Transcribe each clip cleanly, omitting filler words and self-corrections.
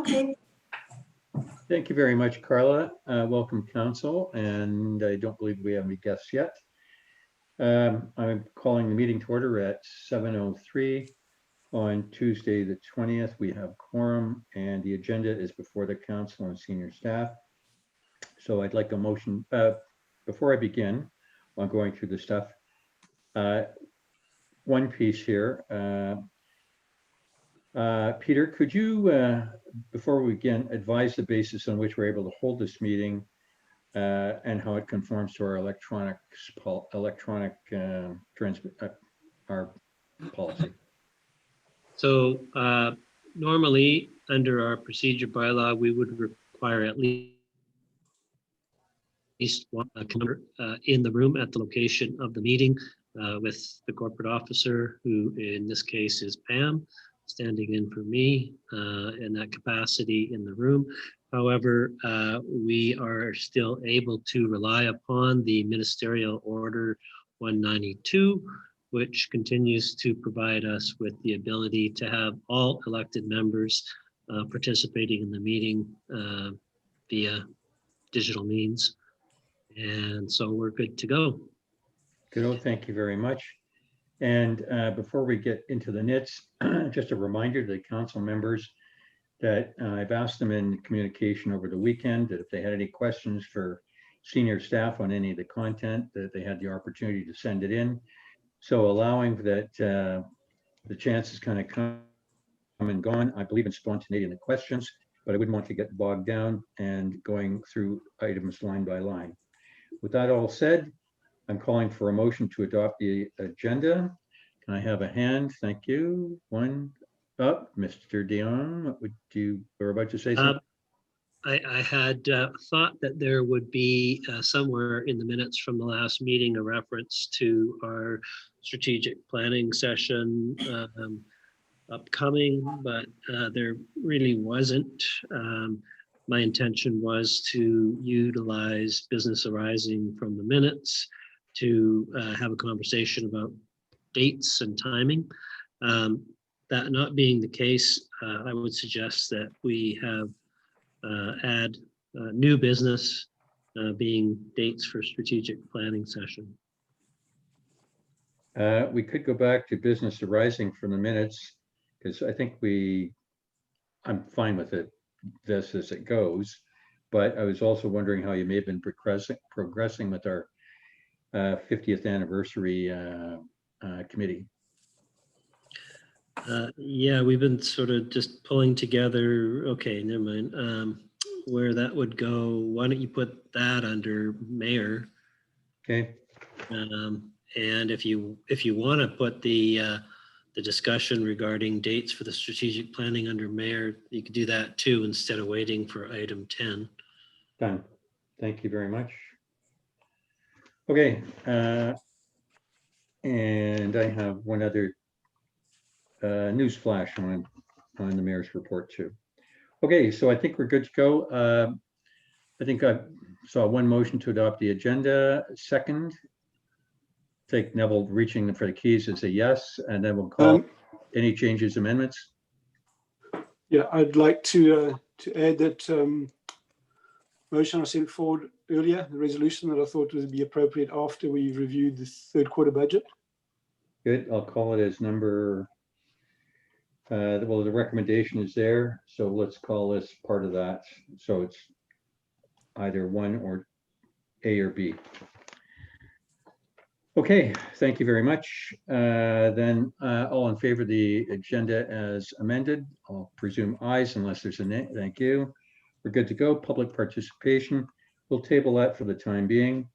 Okay. Thank you very much, Carla. Welcome, council, and I don't believe we have any guests yet. I'm calling the meeting to order at 7:03 on Tuesday, the 20th. We have quorum, and the agenda is before the council and senior staff. So I'd like a motion. Before I begin on going through the stuff, one piece here. Peter, could you, before we begin, advise the basis on which we're able to hold this meeting and how it conforms to our electronic our policy? So normally under our procedure bylaw, we would require at least one member in the room at the location of the meeting with the corporate officer, who in this case is Pam, standing in for me in that capacity in the room. However, we are still able to rely upon the Ministerial Order 192, which continues to provide us with the ability to have all elected members participating in the meeting via digital means. And so we're good to go. Good, thank you very much. And before we get into the nits, just a reminder to the council members that I've asked them in communication over the weekend that if they had any questions for senior staff on any of the content, that they had the opportunity to send it in. So allowing that the chances kind of come and gone. I believe in spontaneity in the questions, but I wouldn't want to get bogged down and going through items line by line. With that all said, I'm calling for a motion to adopt the agenda. Can I have a hand? Thank you. One up, Mr. Dion. What would you were about to say something? I had thought that there would be somewhere in the minutes from the last meeting a reference to our strategic planning session upcoming, but there really wasn't. My intention was to utilize business arising from the minutes to have a conversation about dates and timing. That not being the case, I would suggest that we have add new business being dates for strategic planning session. We could go back to business arising from the minutes, because I think I'm fine with this as it goes, but I was also wondering how you may have been progressing with our 50th anniversary committee. Yeah, we've been sort of just pulling together. Okay, never mind. Where that would go, why don't you put that under mayor? Okay. And if you want to put the discussion regarding dates for the strategic planning under mayor, you could do that too instead of waiting for item 10. Done. Thank you very much. Okay. And I have one other news flash on the mayor's report too. Okay, so I think we're good to go. I think I saw one motion to adopt the agenda. Second, take Neville reaching for the keys as a yes, and then we'll call any changes, amendments. Yeah, I'd like to add that motion I sent forward earlier, the resolution that I thought would be appropriate after we reviewed the third quarter budget. Good, I'll call it as number, well, the recommendation is there, so let's call this part of that. So it's either one or A or B. Okay, thank you very much. Then all in favor of the agenda as amended, I'll presume ayes unless there's a nay. Thank you. We're good to go. Public participation. We'll table that for the time being.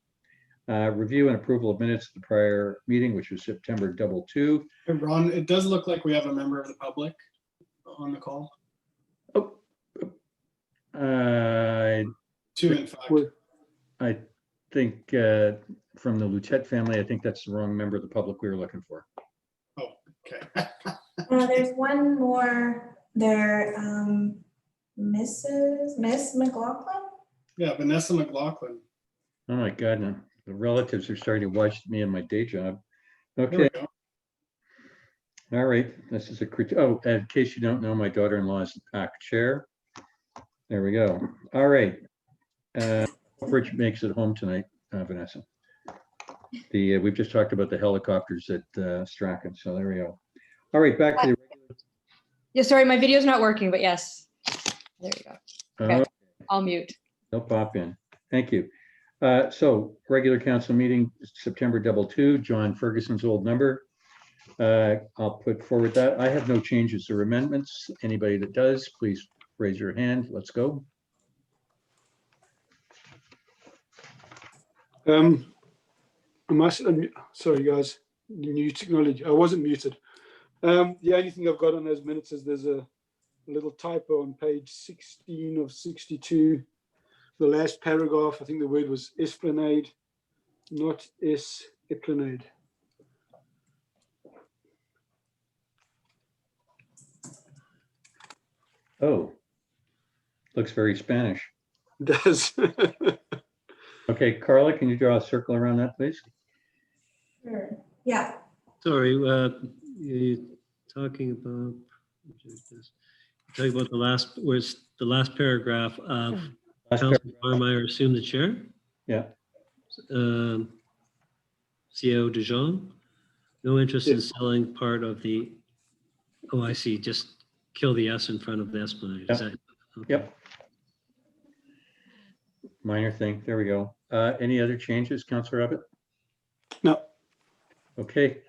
Review and approval of minutes of the prior meeting, which was September 2. Hey, Ron, it does look like we have a member of the public on the call. Oh, Two, in fact. I think from the Lutet family, I think that's the wrong member of the public we were looking for. Oh, okay. There's one more there, Miss McLaughlin. Yeah, Vanessa McLaughlin. Oh my God, no. The relatives are starting to watch me in my day job. There we Okay, go. all right. This is a in case you don't know, my daughter-in-law is the PAC chair. There we go. All right. Rich makes it home tonight, Vanessa. We've just talked about the helicopters at Strachan, so there we go. All right, back to the. Yeah, sorry, my video's not working, but yes. There you go. Okay. I'll mute. They'll pop in. Thank you. So regular council meeting, September 22, John Ferguson's old number. I'll put forward that. I have no changes or amendments. Anybody that does, please raise your hand. Let's go. Sorry, guys, new technology. I wasn't muted. The only thing I've got on those minutes is there's a little typo on page 16 of 62. The last paragraph, I think the word was esplanade, not esplanade. Oh, looks very Spanish. It does. Okay, Carla, can you draw a circle around that, please? Sure. Yeah. Sorry, you're talking about, where's the last paragraph of Last Councilor paragraph. Farmeyer assume the chair? Yeah, CO Dijon, no interest in selling part of the, oh, I see, just kill the S in front of the Esplanade. Is Yep. that? Okay. Yep. Minor thing. There we go. Any other changes, Councillor Abbott? No. Okay.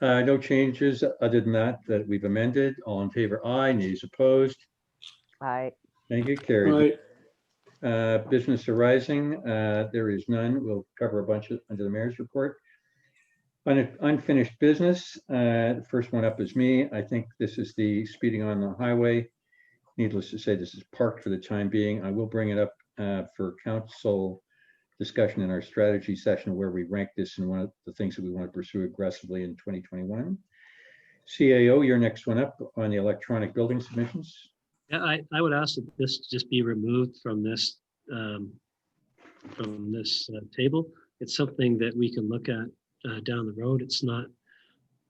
No changes other than that we've amended. All in favor, aye. Nays opposed. Aye. Thank you, carried. Right. Business arising, there is none. We'll cover a bunch under the mayor's report. Unfinished business, the first one up is me. I think this is the speeding on the highway. Needless to say, this is parked for the time being. I will bring it up for council discussion in our strategy session where we rank this in one of the things that we want to pursue aggressively in 2021. CAO, your next one up on the electronic building submissions. Yeah, I would ask that this just be removed from this table. It's something that we can look at down the road. It's not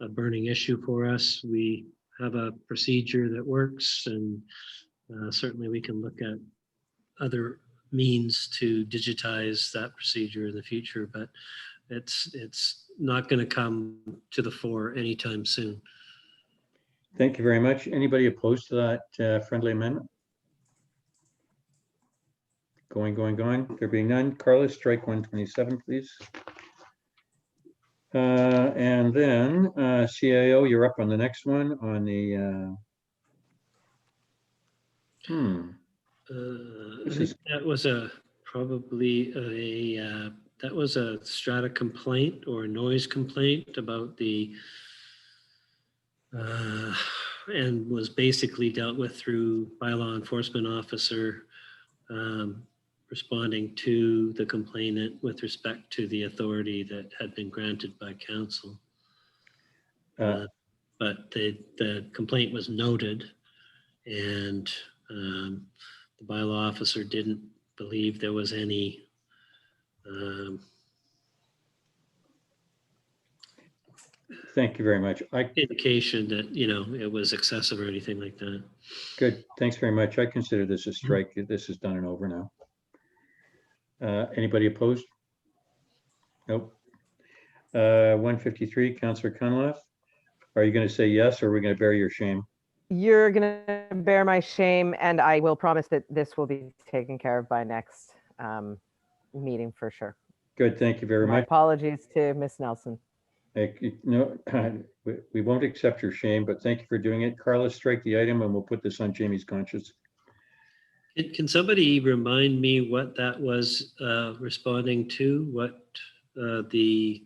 a burning issue for us. We have a procedure that works, and certainly we can look at other means to digitize that procedure in the future, but it's not going to come to the fore anytime soon. Thank you very much. Anybody opposed to that friendly amendment? Going. There being none. Carla, strike 127, please. And then CAO, you're up on the next one on the. I think that was that was a strata complaint or a noise complaint about the and was basically dealt with through bylaw enforcement officer responding to the complainant with respect to the authority that had been granted by council. But the complaint was noted, and the bylaw officer didn't believe there was any Thank you very much. indication that, it was excessive or anything like that. Good. Thanks very much. I consider this a strike. This is done and over now. Anybody opposed? Nope. 153, Councillor Cunliffe. Are you going to say yes, or are we going to bear your shame? You're going to bear my shame, and I will promise that this will be taken care of by next meeting for sure. Good. Thank you very My much. apologies to Miss Nelson. No, we won't accept your shame, but thank you for doing it. Carla, strike the item and we'll put this on Jamie's conscience. Can somebody remind me what that was responding to, what the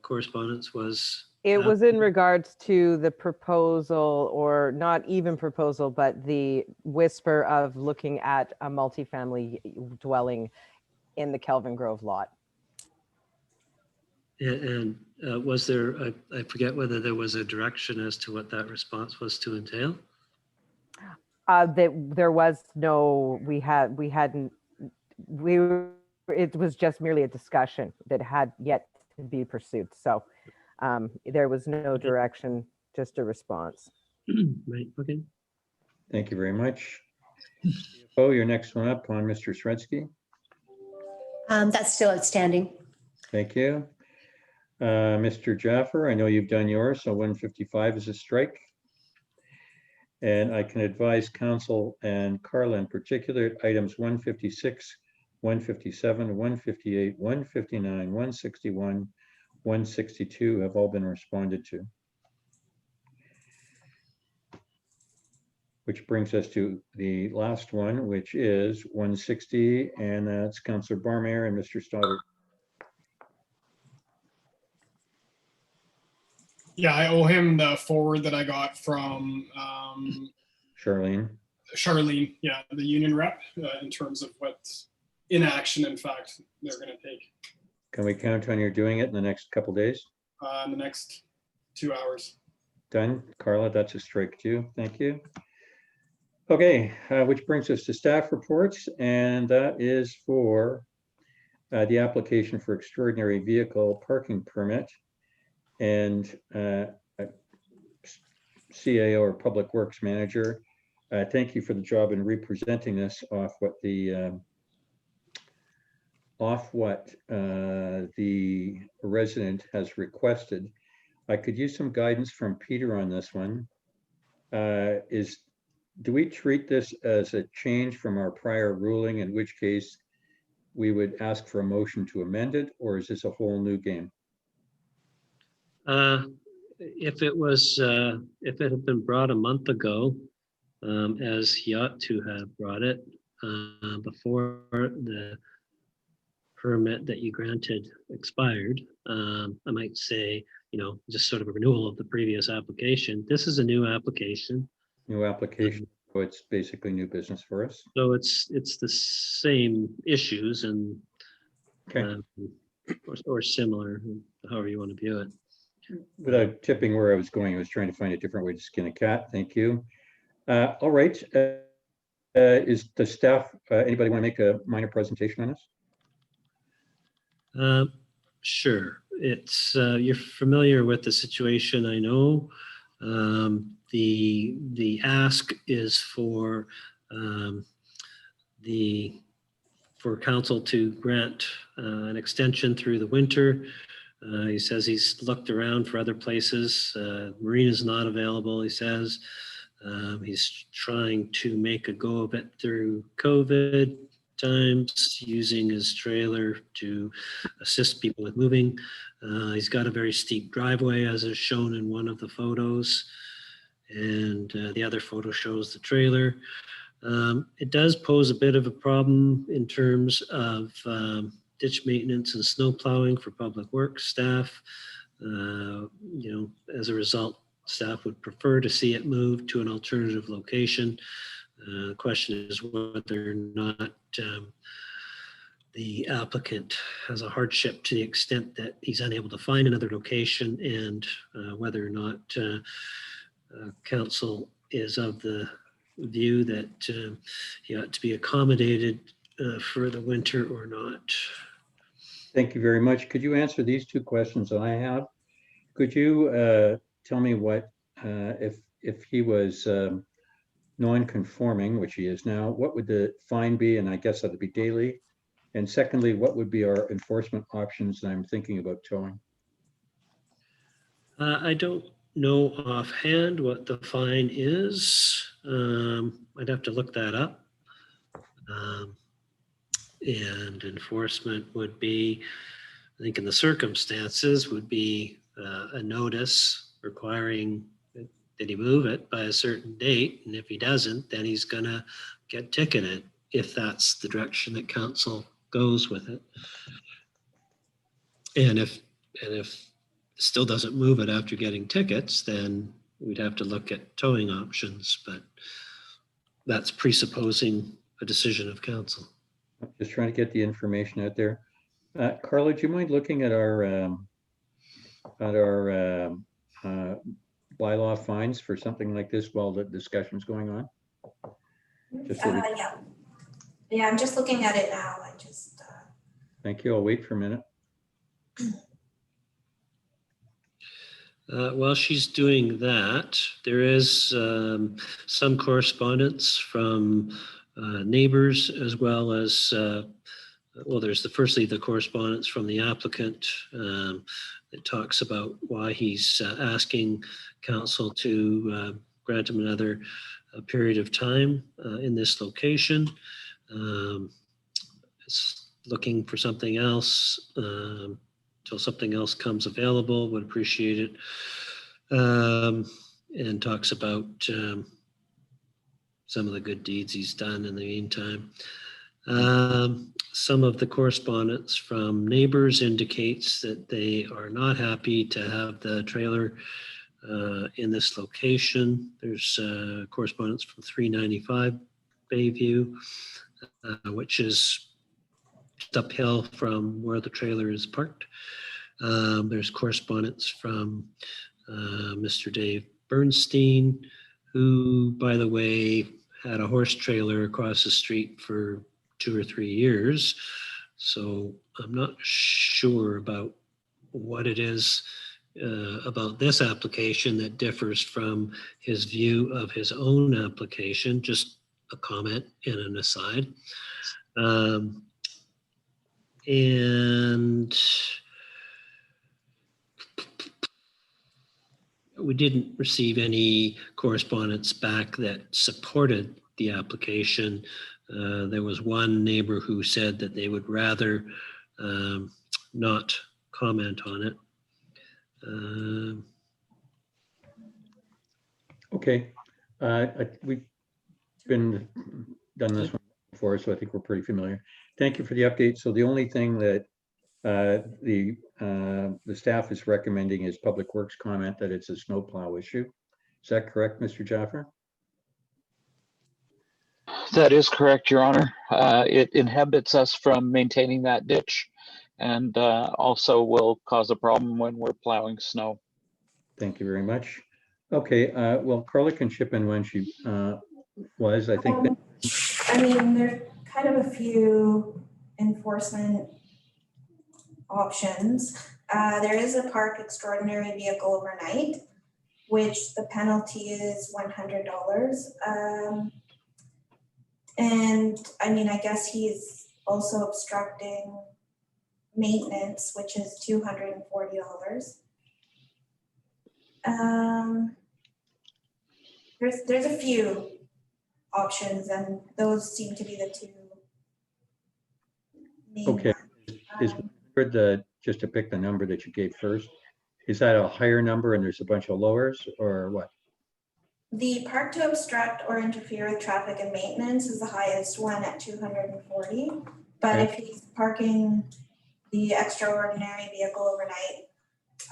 correspondence was? It was in regards to the proposal, or not even proposal, but the whisper of looking at a multifamily dwelling in the Kelvin Grove lot. And was there, I forget whether there was a direction as to what that response was to entail? That there was no, it was just merely a discussion that had yet to be pursued. So there was no direction, just a response. Right, okay. Thank you very much. Oh, your next one up on Mr. Sredsky. That's still outstanding. Thank you. Mr. Jaffer, I know you've done yours, so 155 is a strike. And I can advise council and Carla in particular, items 156, 157, 158, 159, 161, 162 have all been responded to. Which brings us to the last one, which is 160, and that's Councillor Barmeyer and Mr. Stoddard. Yeah, I owe him the forward that I got from Charlene. Charlene, yeah, the union rep, in terms of what inaction, in fact, they're going to take Can we count on your doing it in the next couple days? in the next 2 hours. Done. Carla, that's a strike too. Thank you. Okay, which brings us to staff reports, and that is for the application for extraordinary vehicle parking permit. And CAO or Public Works Manager, thank you for the job in representing this off what the resident has requested. I could use some guidance from Peter on this one. Do we treat this as a change from our prior ruling, in which case we would ask for a motion to amend it, or is this a whole new game? If it had been brought a month ago, as he ought to have brought it, before the permit that you granted expired, I might say, just sort of a renewal of the previous application. This is a new application. New application, so it's basically new business for us. So it's the same issues and Okay. Or similar, however you want to view it. Without tipping where I was going, I was trying to find a different way to skin a cat. Thank you. All right. Is the staff, anybody want to make a minor presentation on this? Sure. It's you're familiar with the situation, I know. The ask is for council to grant an extension through the winter. He says he's looked around for other places. Marine is not available, he says. He's trying to make a go of it through COVID times, using his trailer to assist people with moving. He's got a very steep driveway, as is shown in one of the photos. And the other photo shows the trailer. It does pose a bit of a problem in terms of ditch maintenance and snow plowing for public works staff. As a result, staff would prefer to see it moved to an alternative location. The question is whether or not the applicant has a hardship to the extent that he's unable to find another location, and whether or not council is of the view that he ought to be accommodated for the winter or not. Thank you very much. Could you answer these two questions that I have? Could you tell me what, if he was non-conforming, which he is now, what would the fine be? And I guess that would be daily. And secondly, what would be our enforcement options? And I'm thinking about towing. I don't know offhand what the fine is. I'd have to look that up. And enforcement would be, I think in the circumstances, would be a notice requiring that he move it by a certain date. And if he doesn't, then he's gonna get ticketed if that's the direction that council goes with it. And if still doesn't move it after getting tickets, then we'd have to look at towing options, but that's presupposing a decision of council. I'm just trying to get the information out there. Carla, do you mind looking at our bylaw fines for something like this while the discussion's going on? Just so we- Yeah, I'm just looking at it now. Thank you. I'll wait for a minute. While she's doing that, there is some correspondence from neighbors as well as, well, there's firstly the correspondence from the applicant that talks about why he's asking council to grant him another period of time in this location. It's looking for something else till something else comes available, would appreciate it. And talks about some of the good deeds he's done in the meantime. Some of the correspondence from neighbors indicates that they are not happy to have the trailer in this location. There's correspondence from 395 Bayview, which is just uphill from where the trailer is parked. There's correspondence from Mr. Dave Bernstein, who, by the way, had a horse trailer across the street for 2 or 3 years. So I'm not sure about what it is about this application that differs from his view of his own application. Just a comment and an aside. And we didn't receive any correspondence back that supported the application. There was one neighbor who said that they would rather not comment on it. Okay, we've done this one before, so I think we're pretty familiar. Thank you for the update. So the only thing that the staff is recommending is Public Works comment that it's a snowplow issue. Is that correct, Mr. Jaffer? That is correct, Your Honor. It inhibits us from maintaining that ditch and also will cause a problem when we're plowing snow. Thank you very much. Okay, well, Carla can chip in when she was, I think. I mean, there's kind of a few enforcement options. There is a park extraordinary vehicle overnight, which the penalty is $100. And I mean, I guess he's also obstructing maintenance, which is $240. There's a few options, and those seem to be the two main Okay, is just to pick the number that you gave first, is that a higher number and there's a bunch of lowers, or what? The park to obstruct or interfere with traffic and maintenance is the highest one at 240. But Okay. if he's parking the extraordinary vehicle overnight,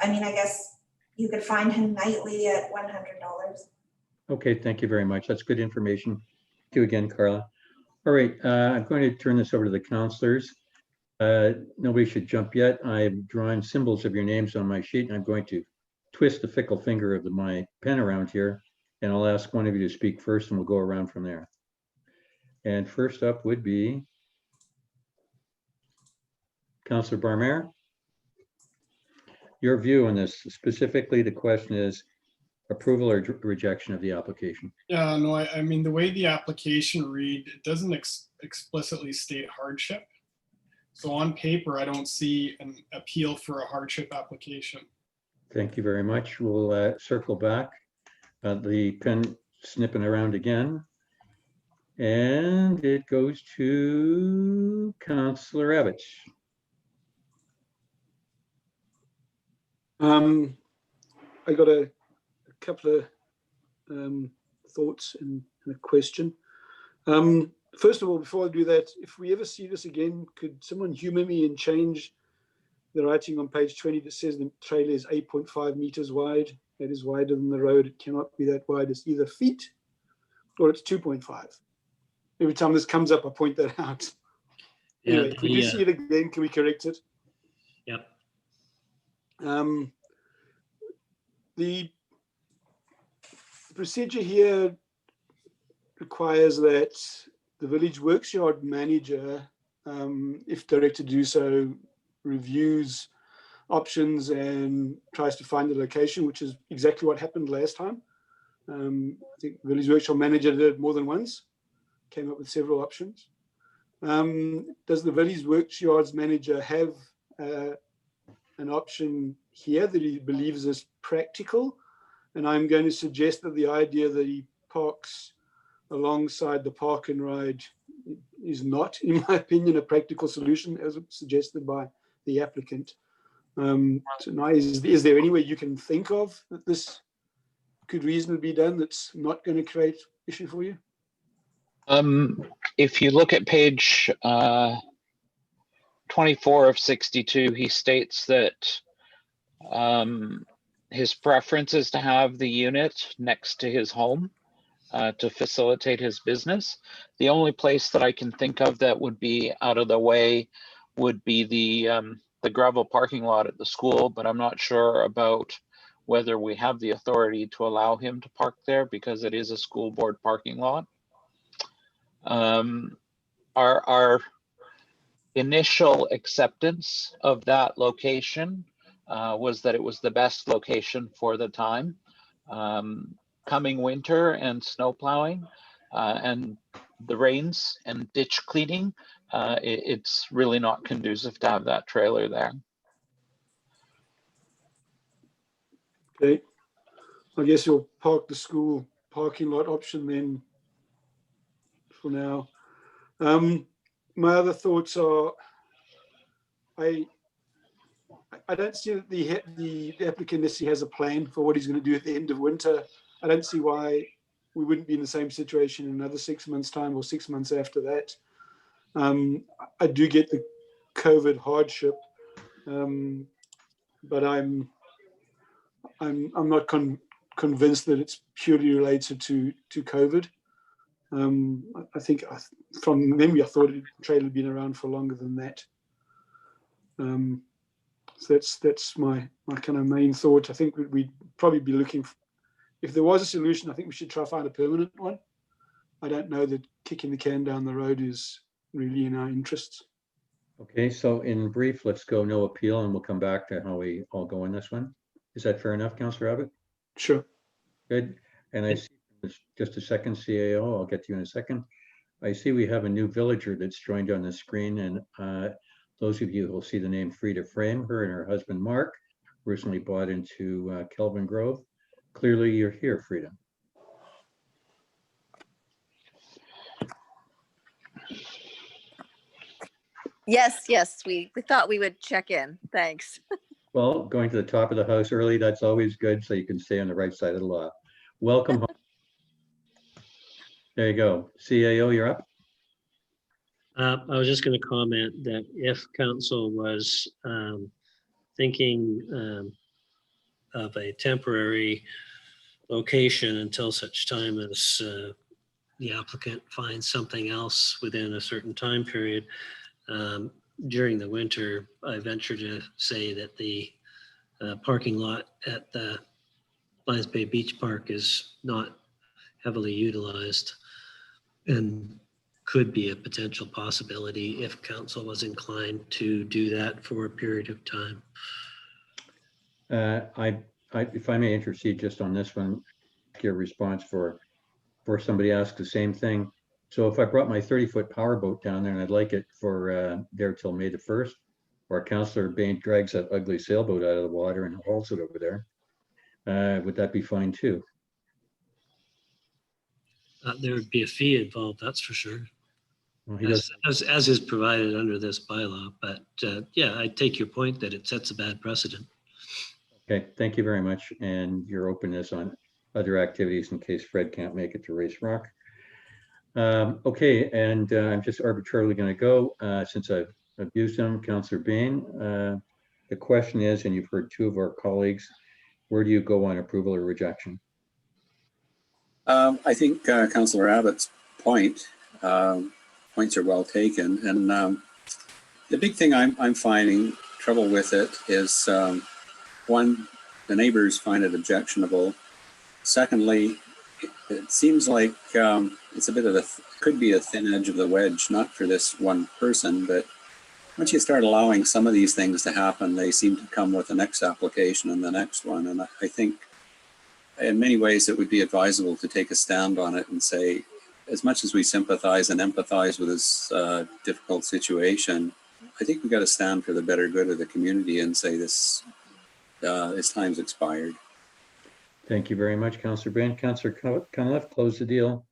I mean, I guess you could find him nightly at $100. Okay, thank you very much. That's good information. Thank you again, Carla. All right, I'm going to turn this over to the counselors. Nobody should jump yet. I've drawn symbols of your names on my sheet, and I'm going to twist the fickle finger of my pen around here, and I'll ask one of you to speak first, and we'll go around from there. And first up would be Councillor Barmer. Your view on this, specifically the question is approval or rejection of the application. Yeah, no, I mean, the way the application read, it doesn't explicitly state hardship. So on paper, I don't see an appeal for a hardship application. Thank you very much. We'll circle back. The pen snipping around again. And it goes to Councillor Evans. I got a couple of thoughts and a question. First of all, before I do that, if we ever see this again, could someone humor me and change the writing on page 20 that says the trailer is 8.5 meters wide? That is wider than the road. It cannot be that wide. It's either feet or it's 2.5. Every time this comes up, I point that out. Yeah, anyway, if we do see it again, can we correct it? Yep. The procedure here requires that the village works yard manager, if directed to do so, reviews options and tries to find the location, which is exactly what happened last time. I think Village Workshop Manager did it more than once, came up with several options. Does the Village Workshops Manager have an option here that he believes is practical? And I'm going to suggest that the idea that he parks alongside the park and ride is not, in my opinion, a practical solution as suggested by the applicant. So now, is there any way you can think of that this could reasonably be done that's not going to create issue for you? If you look at page 24 of 62, he states that his preference is to have the unit next to his home to facilitate his business. The only place that I can think of that would be out of the way would be the gravel parking lot at the school, but I'm not sure about whether we have the authority to allow him to park there because it is a school board parking lot. Our initial acceptance of that location was that it was the best location for the time. Coming winter and snow plowing and the rains and ditch cleaning, it's really not conducive to have that trailer there. Okay, I guess you'll park the school parking lot option then for now. My other thoughts are, I don't see that the applicant necessarily has a plan for what he's going to do at the end of winter. I don't see why we wouldn't be in the same situation in another 6 months' time or 6 months after that. I do get the COVID hardship, but I'm not convinced that it's purely related to COVID. I think from memory, I thought the trailer had been around for longer than that. So that's my kind of main thought. I think we'd probably be looking, if there was a solution, I think we should try to find a permanent one. I don't know that kicking the can down the road is really in our interests. Okay, so in brief, let's go no appeal and we'll come back to how we all go in this one. Is that fair enough, Councillor Abbott? Sure. Good. And I see just a second, CAO, I'll get to you in a second. I see we have a new villager that's joined on the screen, and those of you who will see the name Frida Frame, her and her husband Mark recently bought into Kelvin Grove. Clearly you're here, Frida. Yes, we thought we would check in. Thanks. Well, going to the top of the house early, that's always good, so you can stay on the right side of the law. Welcome home. There you go. CAO, you're up. I was just going to comment that if council was thinking of a temporary location until such time as the applicant finds something else within a certain time period, during the winter, I venture to say that the parking lot at the Lions Bay Beach Park is not heavily utilized and could be a potential possibility if council was inclined to do that for a period of time. If I may intercede just on this one, your response for somebody asked the same thing. So if I brought my 30-foot powerboat down there and I'd like it for there till May the 1st, or Councillor Bain drags that ugly sailboat out of the water and hauls it over there, would that be fine too? There would be a fee involved, that's for sure. Well, he does. As is provided under this bylaw, but yeah, I take your point that it sets a bad precedent. Okay, thank you very much, and your openness on other activities in case Fred can't make it to Race Rock. Okay, and I'm just arbitrarily going to go since I've abused him, Councillor Bain. The question is, and you've heard two of our colleagues, where do you go on approval or rejection? I think Councillor Abbott's points are well taken, and the big thing I'm finding trouble with it is one, the neighbors find it objectionable. Secondly, it seems like it's a bit of could be a thin edge of the wedge, not for this one person, but once you start allowing some of these things to happen, they seem to come with the next application and the next one. And I think in many ways it would be advisable to take a stand on it and say, as much as we sympathize and empathize with this difficult situation, I think we've got to stand for the better good of the community and say this time's expired. Thank you very much, Councillor Brand. Councillor Cunliffe, close the deal.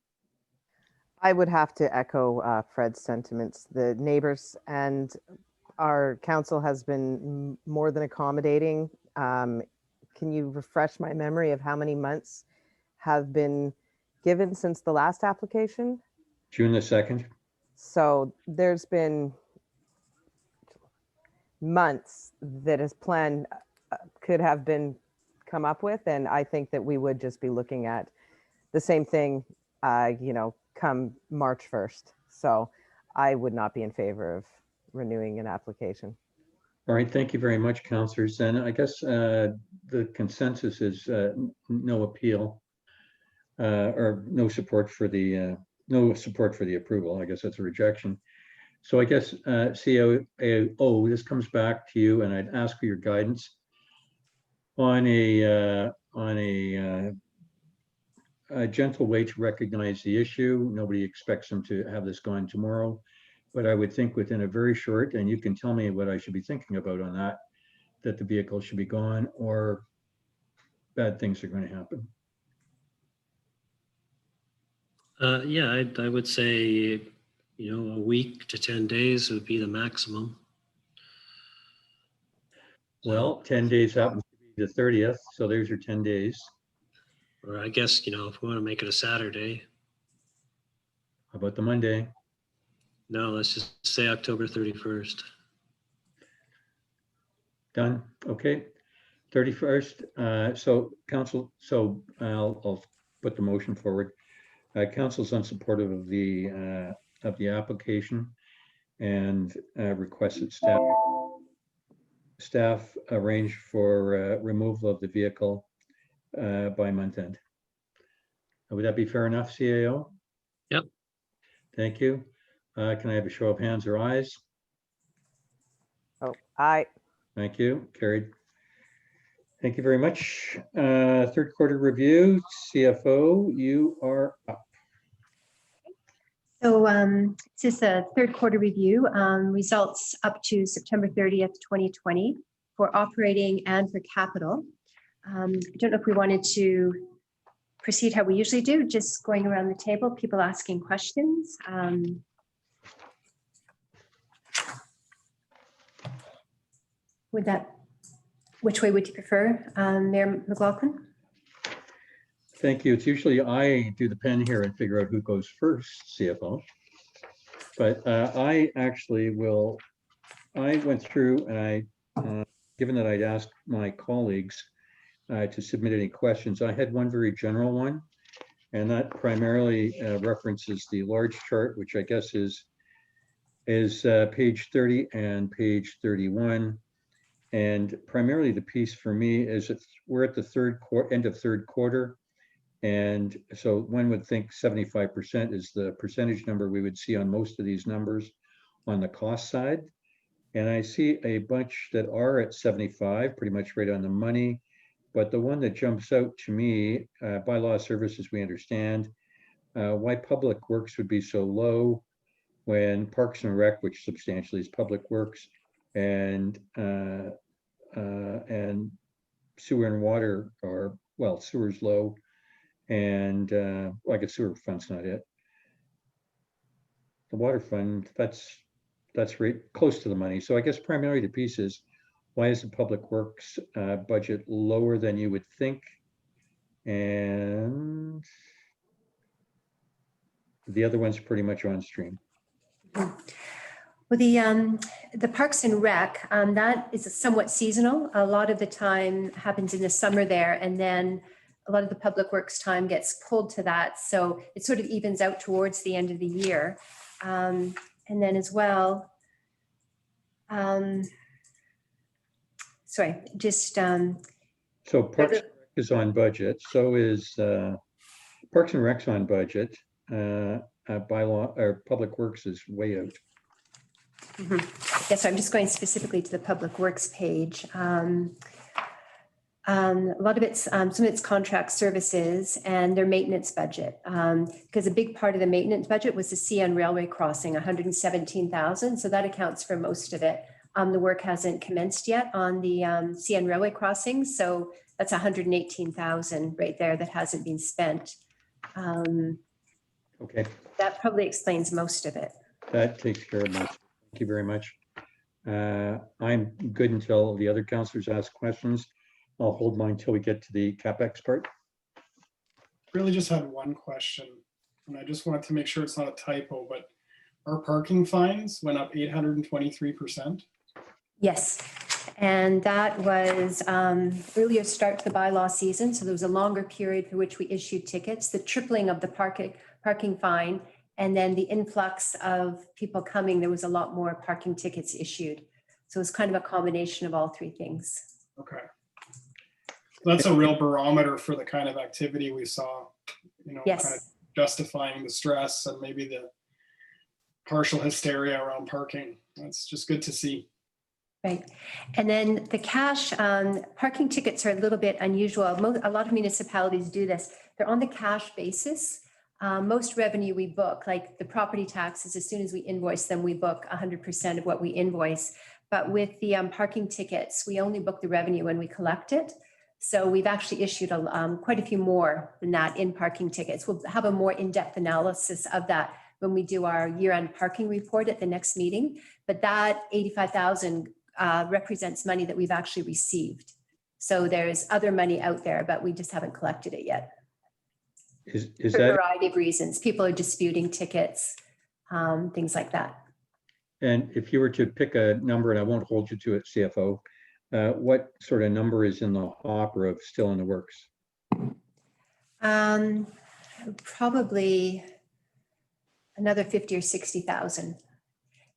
I would have to echo Fred's sentiments. The neighbors and our council has been more than accommodating. Can you refresh my memory of how many months have been given since the last application? June the 2nd. So there's been months that his plan could have been come up with, and I think that we would just be looking at the same thing, come March 1st. So I would not be in favor of renewing an application. All right, thank you very much, councillors. And I guess the consensus is no appeal or no support for the approval. I guess that's a rejection. So I guess CAO, this comes back to you, and I'd ask for your guidance on a gentle way to recognize the issue. Nobody expects them to have this gone tomorrow, but I would think within a very short, and you can tell me what I should be thinking about on that the vehicle should be gone or bad things are going to happen. Yeah, I would say, a week to 10 days would be the maximum. Well, 10 days happens to be the 30th, so there's your 10 days. Or I guess, if we want to make it a Saturday. How about the Monday? No, let's just say October 31st. Done. Okay. 31st. So council, I'll put the motion forward. Council's unsupportive of the application and requested staff arrange for removal of the vehicle by month end. Would that be fair enough, CAO? Yep. Thank you. Can I have a show of hands or ayes? Oh, aye. Thank you. Carried. Thank you very much. Third quarter review, CFO, you are up. So this is a third quarter review, results up to September 30th, 2020 for operating and for capital. I don't know if we wanted to proceed how we usually do, just going around the table, people asking questions. Which way would you prefer, Mayor McLaughlin? Thank you. It's usually I do the pen here and figure out who goes first, CFO. But I went through and given that I'd asked my colleagues to submit any questions, I had one very general one, and that primarily references the large chart, which I guess is page 30 and page 31. And primarily the piece for me is we're at the end of third quarter. And so one would think 75% is the percentage number we would see on most of these numbers on the cost side. And I see a bunch that are at 75, pretty much right on the money. But the one that jumps out to me, by law of services, we understand why public works would be so low when Parks and Rec, which substantially is public works, and sewer and water are, well, sewer's low, and well, I guess sewer fund's not it. The water fund, that's right close to the money. So I guess primarily the piece is, why is the public works budget lower than you would think? And the other one's pretty much on stream. Well, the Parks and Rec, that is somewhat seasonal. A lot of the time happens in the summer there, and then a lot of the public works time gets pulled to that. So it sort of evens out towards the end of the year. And then as well, sorry, just. So Parks and Rec is on budget. So is Parks and Rec's on budget. By law, or Public Works is way out. Mm-hmm. Yes, I'm just going specifically to the Public Works page. A lot of it's, some of it's contract services and their maintenance budget. Because a big part of the maintenance budget was the CN Railway crossing, 117,000. So that accounts for most of it. The work hasn't commenced yet on the CN Railway crossing. So that's 118,000 right there that hasn't been spent. Okay, That probably explains most of it. that takes care of most. Thank you very much. I'm good until the other councillors ask questions. I'll hold mine till we get to the CapEx part. Really just had one question, and I just wanted to make sure it's not a typo, but our parking fines went up 823%. Yes, and that was earlier start to the bylaw season. So there was a longer period for which we issued tickets, the tripling of the parking fine, and then the influx of people coming, there was a lot more parking tickets issued. So it was kind of a combination of all three things. Okay. That's a real barometer for the kind of activity we saw, you know, Yes. kind of justifying the stress and maybe the partial hysteria around parking. That's just good to see. Right. And then the cash parking tickets are a little bit unusual. A lot of municipalities do this. They're on the cash basis. Most revenue we book, like the property taxes, as soon as we invoice them, we book 100% of what we invoice. But with the parking tickets, we only book the revenue when we collect it. So we've actually issued quite a few more than that in parking tickets. We'll have a more in-depth analysis of that when we do our year-end parking report at the next meeting. But that 85,000 represents money that we've actually received. So there's other money out there, but we just haven't collected it yet. Is For a that, variety of reasons. People are disputing tickets, things like that. and if you were to pick a number, and I won't hold you to it, CFO, what sort of number is in the hopper of still in the works? Probably another 50 or 60,000.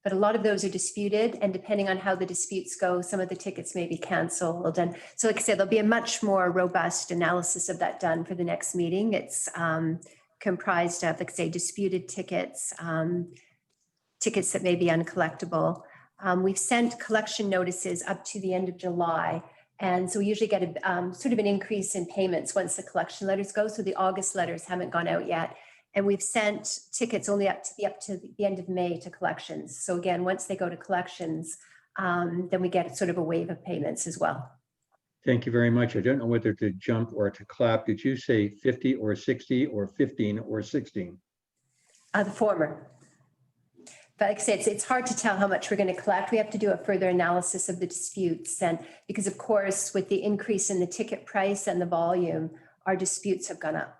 But a lot of those are disputed, and depending on how the disputes go, some of the tickets may be canceled. And so, like I said, there'll be a much more robust analysis of that done for the next meeting. It's comprised of, like I say, disputed tickets, tickets that may be uncollectible. We've sent collection notices up to the end of July. And so we usually get a sort of an increase in payments once the collection letters go. So the August letters haven't gone out yet. And we've sent tickets only up to the end of May to collections. So again, once they go to collections, then we get sort of a wave of payments as well. Thank you very much. I don't know whether to jump or to clap. Did you say 50 or 60 or 15 or 16? The former. But like I said, it's hard to tell how much we're going to collect. We have to do a further analysis of the disputes. And because of course, with the increase in the ticket price and the volume, our disputes have gone up.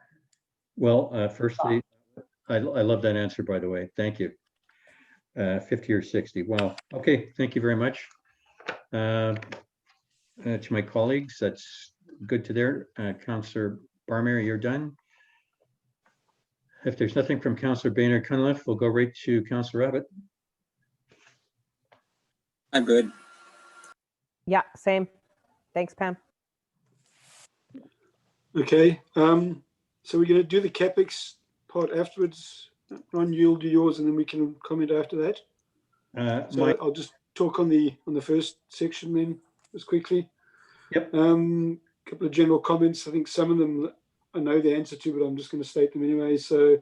Well, firstly, I love that answer, by the way. Thank you. 50 or 60. Wow. Okay. Thank you very much. To my colleagues, that's good to there. Councillor Barmere, you're done. If there's nothing from Councillor Boehner Cunliffe, we'll go right to Councillor Abbott. I'm good. Yeah, same. Thanks, Pam. Okay, so we're going to do the CapEx part afterwards. Ron, you'll do yours and then we can comment after that. So I'll just talk on the first section then, just quickly. Yep. Couple of general comments. I think some of them I know the answer to, but I'm just going to state them anyway. So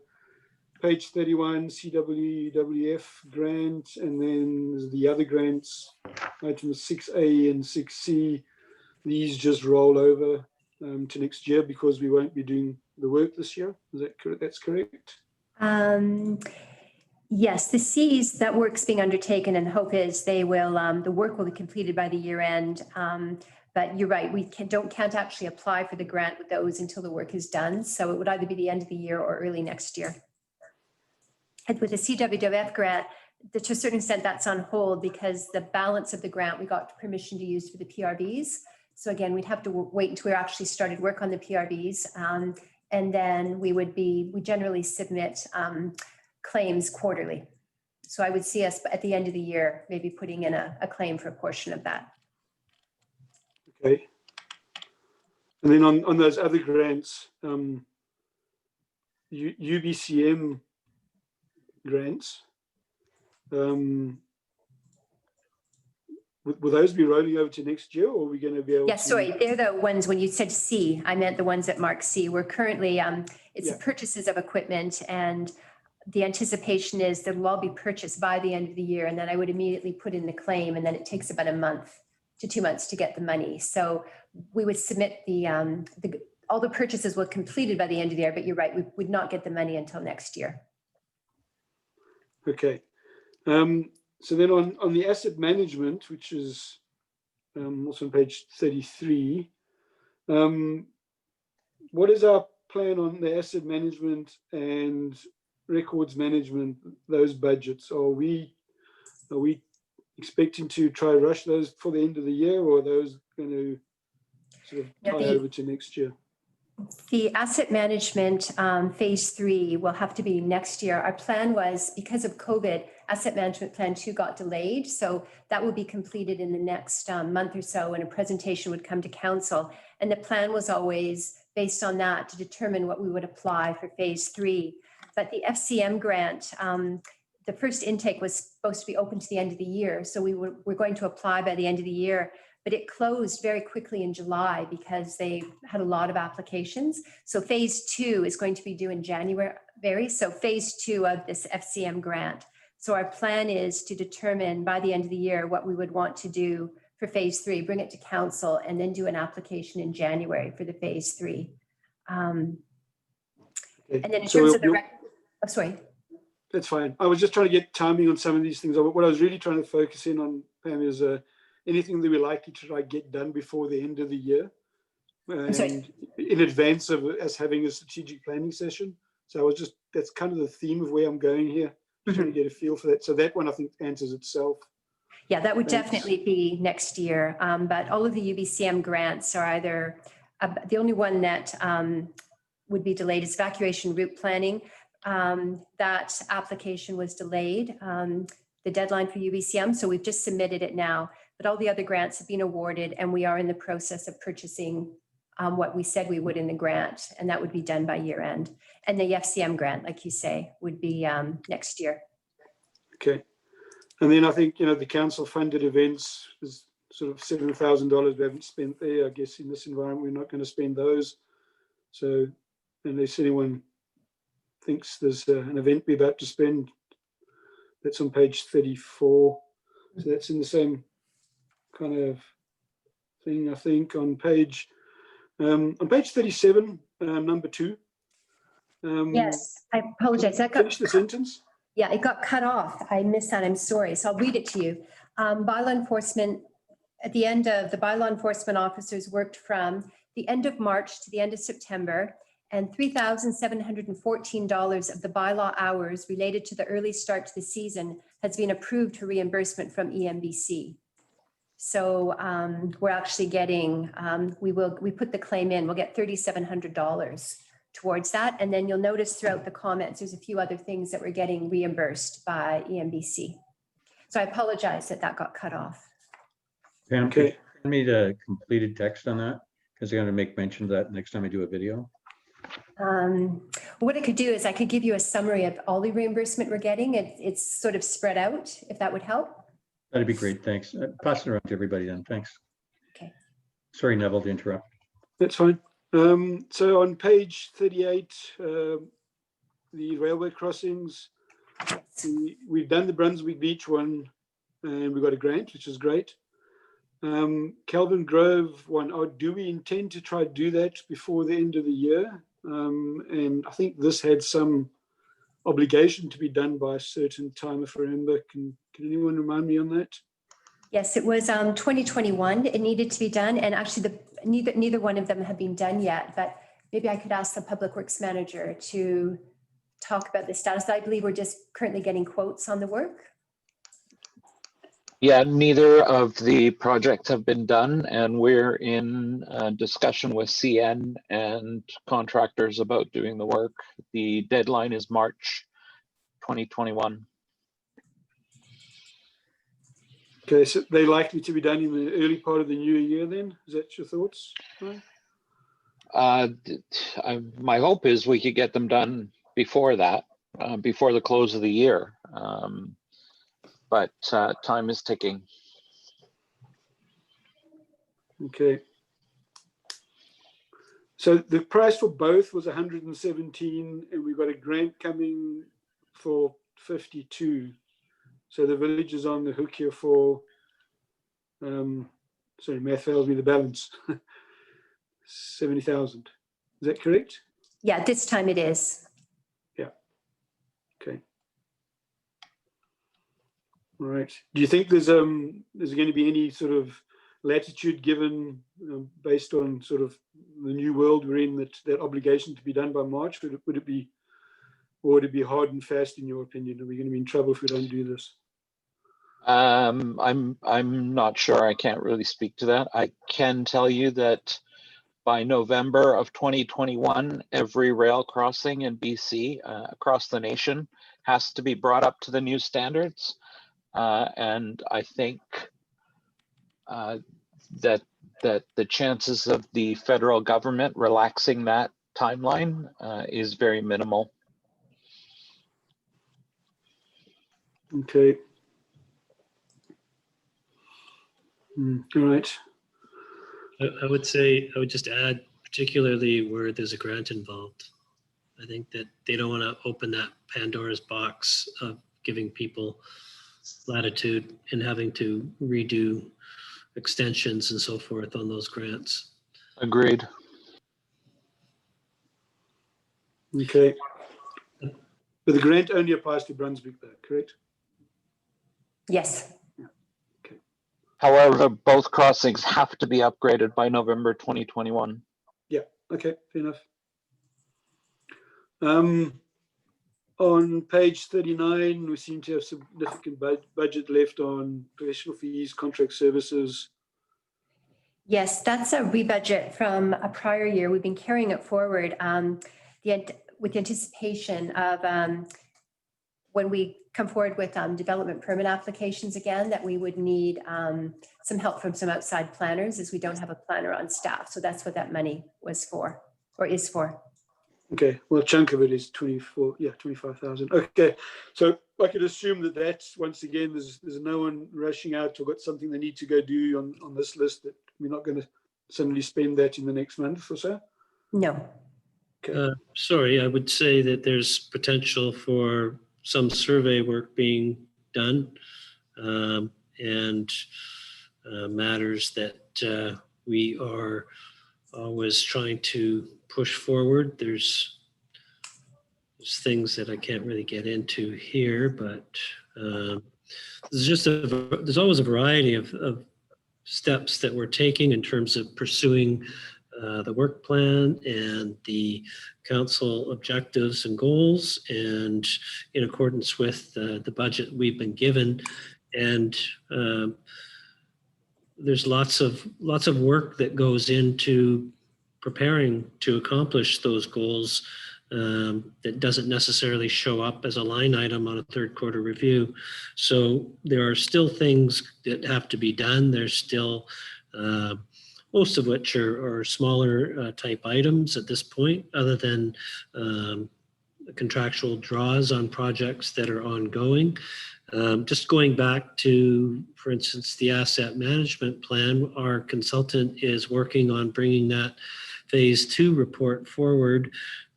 page 31, CWWF grant, and then the other grants, items 6A and 6C. These just roll over to next year because we won't be doing the work this year. Is that correct? That's correct. Yes, the C's, that work's being undertaken, and hope is they will, the work will be completed by the year end. But you're right, we can't actually apply for the grant with those until the work is done. So it would either be the end of the year or early next year. And with the CWWF grant, to a certain extent, that's on hold because the balance of the grant we got permission to use for the PRVs. So again, we'd have to wait until we actually started work on the PRVs. And then we generally submit claims quarterly. So I would see us at the end of the year, maybe putting in a claim for a portion of that. Okay. And then on those other grants, UBCM grants, will those be rolling over to next year, or are we going to be able Yeah, to? sorry, they're the ones, when you said C, I meant the ones that mark C. We're currently, it's Yeah. purchases of equipment, and the anticipation is that will all be purchased by the end of the year, and then I would immediately put in the claim, and then it takes about a month to 2 months to get the money. So we would submit all the purchases were completed by the end of the year, but you're right, we would not get the money until next year. Okay. So then on the asset management, which is also on page 33, what is our plan on the asset management and records management, those budgets? Are we expecting to try rush those for the end of the year, or are those going to sort of tie over to next year? The asset management phase 3 will have to be next year. Our plan was, because of COVID, asset management plan 2 got delayed. So that will be completed in the next month or so, and a presentation would come to council. And the plan was always based on that to determine what we would apply for phase 3. But the FCM grant, the first intake was supposed to be open to the end of the year. So we're going to apply by the end of the year. But it closed very quickly in July because they had a lot of applications. So phase 2 is going to be due in January. So phase 2 of this FCM grant. So our plan is to determine by the end of the year what we would want to do for phase 3, bring it to council, and then do an application in January for the phase 3. And then in terms of the sorry. That's fine. I was just trying to get timing on some of these things. What I was really trying to focus in on, Pam, is anything that we're likely to try get done before the end of the year, and in advance of us having a strategic planning session. So I was just, that's kind of the theme of where I'm going here, trying to get a feel for that. So that one I think answers itself. Yeah, that would definitely be next year. But all of the UBCM grants are either, the only one that would be delayed is evacuation route planning. That application was delayed, the deadline for UBCM. So we've just submitted it now. But all the other grants have been awarded, and we are in the process of purchasing what we said we would in the grant, and that would be done by year end. And the FCM grant, like you say, would be next year. Okay. And then I think, the council funded events is sort of $7,000 we haven't spent there. I guess in this environment, we're not going to spend those. So unless anyone thinks there's an event we're about to spend, that's on page 34. So that's in the same kind of thing, I think. On page 37, number 2. Yes, I apologize. Finish the sentence. Yeah, it got cut off. I missed that. I'm sorry. So I'll read it to you. Bylaw enforcement, at the end of the bylaw enforcement officers worked from the end of March to the end of September, and $3,714 of the bylaw hours related to the early start to the season has been approved for reimbursement from EMBC. So we're actually getting, we put the claim in, we'll get $3,700 towards that. And then you'll notice throughout the comments, there's a few other things that we're getting reimbursed by EMBC. So I apologize that got cut off. Pam, could you send me the completed text on that? Because I'm going to make mention of that next time I do a video. What I could do is I could give you a summary of all the reimbursement we're getting. It's sort of spread out, if that would help. That'd be great. Thanks. Pass it around to everybody then. Thanks. Okay. Sorry, Neville, to interrupt. That's fine. So on page 38, the railway crossings, we've done the Brunswick Beach one, and we got a grant, which is great. Kelvin Grove one, do we intend to try to do that before the end of the year? And I think this had some obligation to be done by a certain time, if I remember. Can anyone remind me on that? Yes, it was 2021. It needed to be done, and actually neither one of them have been done yet. But maybe I could ask the Public Works Manager to talk about the status. I believe we're just currently getting quotes on the work. Yeah, neither of the projects have been done, and we're in discussion with CN and contractors about doing the work. The deadline is March 2021. Okay, so they're likely to be done in the early part of the new year then? Is that your thoughts? My hope is we could get them done before that, before the close of the year. But time is ticking. Okay. So the price for both was 117, and we've got a grant coming for 52. So the village is on the hook here for, sorry, math failed me, the balance, 70,000. Is that correct? Yeah, this time it is. Yeah. Okay. All right. Do you think there's going to be any sort of latitude given based on sort of the new world we're in, that obligation to be done by March? Would it be, or would it be hard and fast in your opinion? Are we going to be in trouble if we don't do this? I'm not sure. I can't really speak to that. I can tell you that by November of 2021, every rail crossing in BC across the nation has to be brought up to the new standards. And I think that the chances of the federal government relaxing that timeline is very minimal. Okay. All right. I would say, I would just add, particularly where there's a grant involved. I think that they don't want to open that Pandora's box of giving people latitude and having to redo extensions and so forth on those grants. Agreed. Okay. But the grant only applies to Brunswick though, correct? Yes. However, both crossings have to be upgraded by November 2021. Yeah, okay, fair enough. On page 39, we seem to have significant budget left on professional fees, contract services. Yes, that's a rebudget from a prior year. We've been carrying it forward with anticipation of when we come forward with development permit applications again, that we would need some help from some outside planners, as we don't have a planner on staff. So that's what that money was for, or is for. Okay, well, a chunk of it is 25,000. Okay, so I could assume that that's, once again, there's no one rushing out or got something they need to go do on this list, that we're not going to suddenly spend that in the next month or so? No. Okay. Sorry, I would say that there's potential for some survey work being done and matters that we are always trying to push forward. There's things that I can't really get into here, but there's always a variety of steps that we're taking in terms of pursuing the work plan and the council objectives and goals, and in accordance with the budget we've been given. And there's lots of work that goes into preparing to accomplish those goals that doesn't necessarily show up as a line item on a third quarter review. So there are still things that have to be done. There's still most of which are smaller type items at this point, other than contractual draws on projects that are ongoing. Just going back to, for instance, the asset management plan, our consultant is working on bringing that phase 2 report forward.